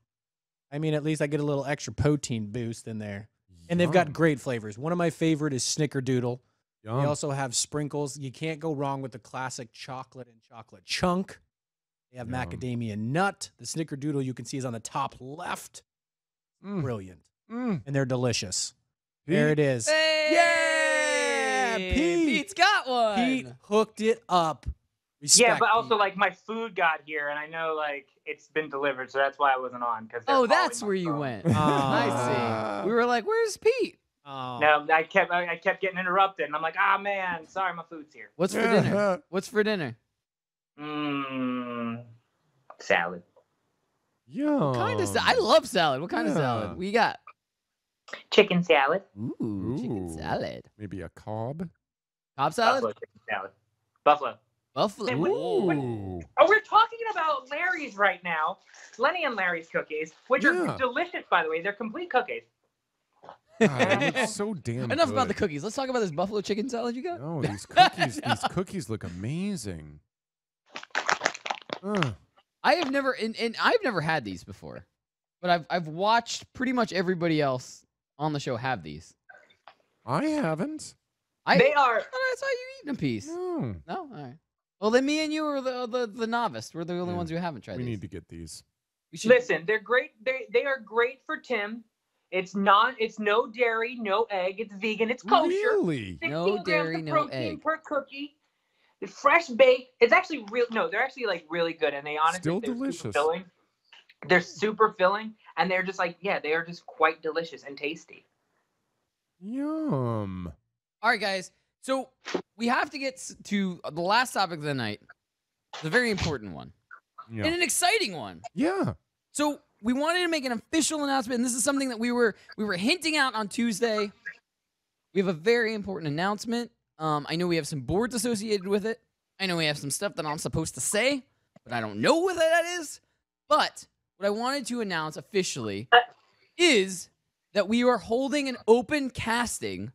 I mean, at least I get a little extra protein boost in there. And they've got great flavors. One of my favorite is Snickerdoodle. They also have sprinkles. You can't go wrong with the classic chocolate and chocolate chunk. They have macadamia nut. The Snickerdoodle you can see is on the top left. Brilliant. And they're delicious. Pete. There it is. Hey! Yeah! Pete's got one. Pete hooked it up. Yeah, but also like my food got here, and I know like it's been delivered, so that's why I wasn't on. Oh, that's where you went. I see. We were like, "Where's Pete?" Oh. No, I kept getting interrupted, and I'm like, "Ah, man, sorry, my food's here." What's for dinner? What's for dinner? Salad. Yeah. What kind of I love salad. What kind of salad? We got chicken salad. Ooh, chicken salad. Maybe a Cobb. Cobb salad? Buffalo chicken salad. Buffalo. Buffalo. Ooh. Oh, we're talking about Larry's right now. Lenny and Larry's cookies, which are delicious, by the way. They're complete cookies. God, it's so damn Enough good. about the cookies. Let's talk about this buffalo chicken salad you got. No, these cookies look amazing. I have never and I've never had these before, but I've watched pretty much everybody else on the show have these. I haven't. They are. I saw you eating a piece. No. No, all right. Well, then me and you are the novice. We're the only ones who haven't tried. We these. need to get these. Listen, they're great. They are great for Tim. It's no dairy, no egg. It's vegan. It's kosher. Really? 16 No dairy, grams of no protein egg. per cookie. It's fresh baked. It's actually real. No, they're actually like really good, and they honestly Still they're delicious. Super filling. They're super filling, and they're just like they are just quite delicious and tasty. Yum. All right, guys. So we have to get to the last topic of the night. It's a very important one and an exciting one. Yeah. So we wanted to make an official announcement, and this is something that we were hinting out on Tuesday. We have a very important announcement. I know we have some boards associated with it. I know we have some stuff that I'm supposed to say, but I don't know what that is. But what I wanted to announce officially is that we are holding an open casting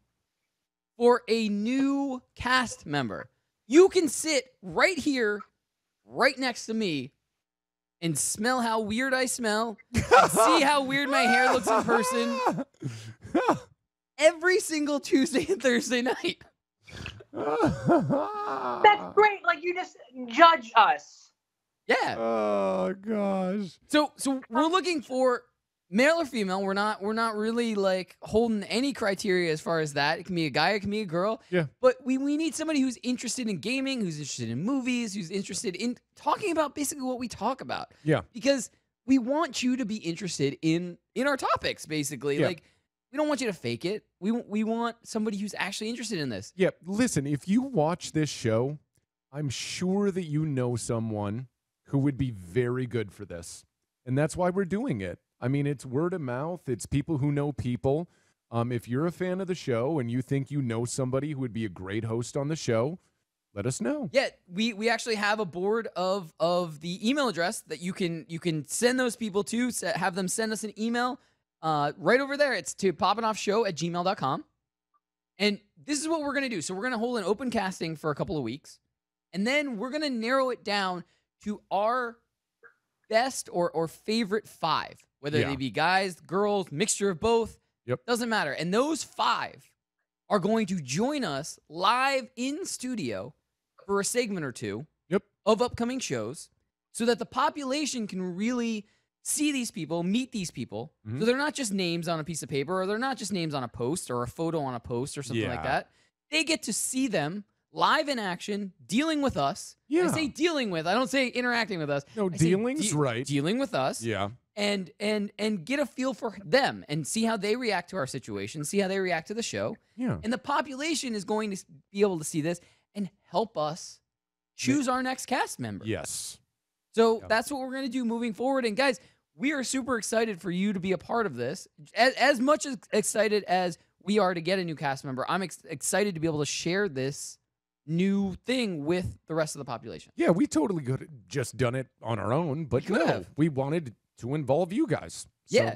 for a new cast member. You can sit right here, right next to me, and smell how weird I smell, and see how weird my hair looks in person every single Tuesday and Thursday night. That's great. Like you just judge us. Yeah. Oh gosh. So we're looking for male or female. We're not really like holding any criteria as far as that. It can be a guy, it can be a girl. Yeah. But we need somebody who's interested in gaming, who's interested in movies, who's interested in talking about basically what we talk about. Yeah. Because we want you to be interested in our topics, basically. Yeah. Like we don't want you to fake it. We want somebody who's actually interested in this. Yeah. Listen, if you watch this show, I'm sure that you know someone who would be very good for this. And that's why we're doing it. I mean, it's word of mouth. It's people who know people. If you're a fan of the show and you think you know somebody who would be a great host on the show, let us know. Yeah, we actually have a board of the email address that you can send those people to. Have them send us an email right over there. It's to poppinoffshow@gmail.com. And this is what we're going to do. So we're going to hold an open casting for a couple of weeks. And then we're going to narrow it down to our best or favorite 5, whether they be guys, girls, mixture of both. Yep. Doesn't matter. And those 5 are going to join us live in studio for a segment or 2 of upcoming shows so that the population can really see these people, meet these people. So they're not just names on a piece of paper, or they're not just names on a post or a photo on a post or something like that. They get to see them live in action, dealing with us. I say dealing with, I don't say interacting with us. No, dealing's right. Dealing with us. Yeah. And get a feel for them and see how they react to our situation, see how they react to the show. Yeah. And the population is going to be able to see this and help us choose our next cast member. Yes. So that's what we're going to do moving forward. And guys, we are super excited for you to be a part of this. As much as excited as we are to get a new cast member, I'm excited to be able to share this new thing with the rest of the population. Yeah, we totally could have just done it on our own, but no, we wanted to involve you guys. So,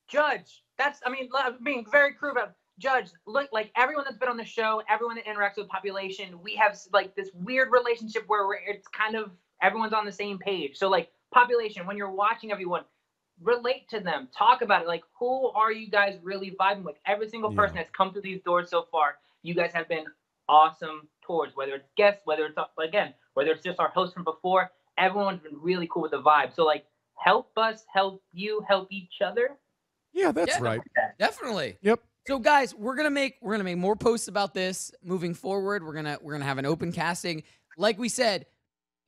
Judge. That's, I mean, being very crude about Judge. Look, like everyone that's been on the show, everyone that interacts with the population, we have like this weird relationship where it's kind of everyone's on the same page. So like population, when you're watching everyone, relate to them, talk about it. Like, who are you guys really vibing with? Every single person that's come through these doors so far, you guys have been awesome towards, whether it's guests, whether it's just our host from before. Everyone's been really cool with the vibe. So like, help us, help you, help each other. Yeah, that's right. Definitely. Yep. So guys, we're gonna make more posts about this moving forward. We're gonna have an open casting. Like we said,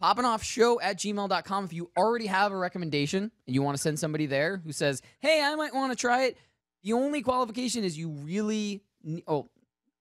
poppinoffshow@gmail.com. If you already have a recommendation and you want to send somebody there who says, hey, I might want to try it, the only qualification is you really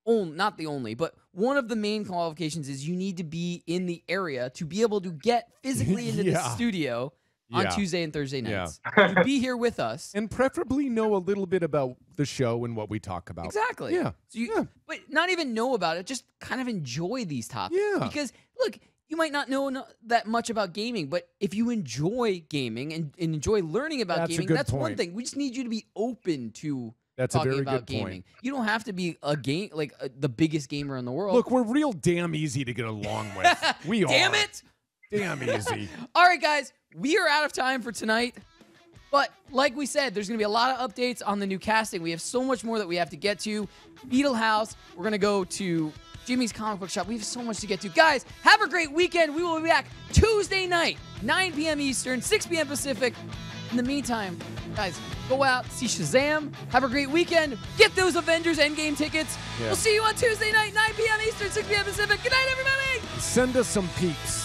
not the only, but one of the main qualifications is you need to be in the area to be able to get physically into the studio on Tuesday and Thursday nights. To be here with us. And preferably know a little bit about the show and what we talk about. Exactly. Yeah. So but not even know about it, just kind of enjoy these topics. Yeah. Because, look, you might not know that much about gaming, but if you enjoy gaming and enjoy learning about gaming, that's one thing. We just need you to be open to talking about gaming. You don't have to be the biggest gamer in the world. Look, we're real damn easy to get along with. We are. Damn it! Damn easy. All right, guys, we are out of time for tonight. But like we said, there's going to be a lot of updates on the new casting. We have so much more that we have to get to. Beetle House. We're going to go to Jimmy's Comic Book Shop. We have so much to get to. Guys, have a great weekend. We will be back Tuesday night, 9 p.m. Eastern, 6 p.m. Pacific. In the meantime, guys, go out, see Shazam. Have a great weekend. Get those Avengers Endgame tickets. We'll see you on Tuesday night, 9 p.m. Eastern, 6 p.m. Pacific. Good night, everybody. Send us some peeps.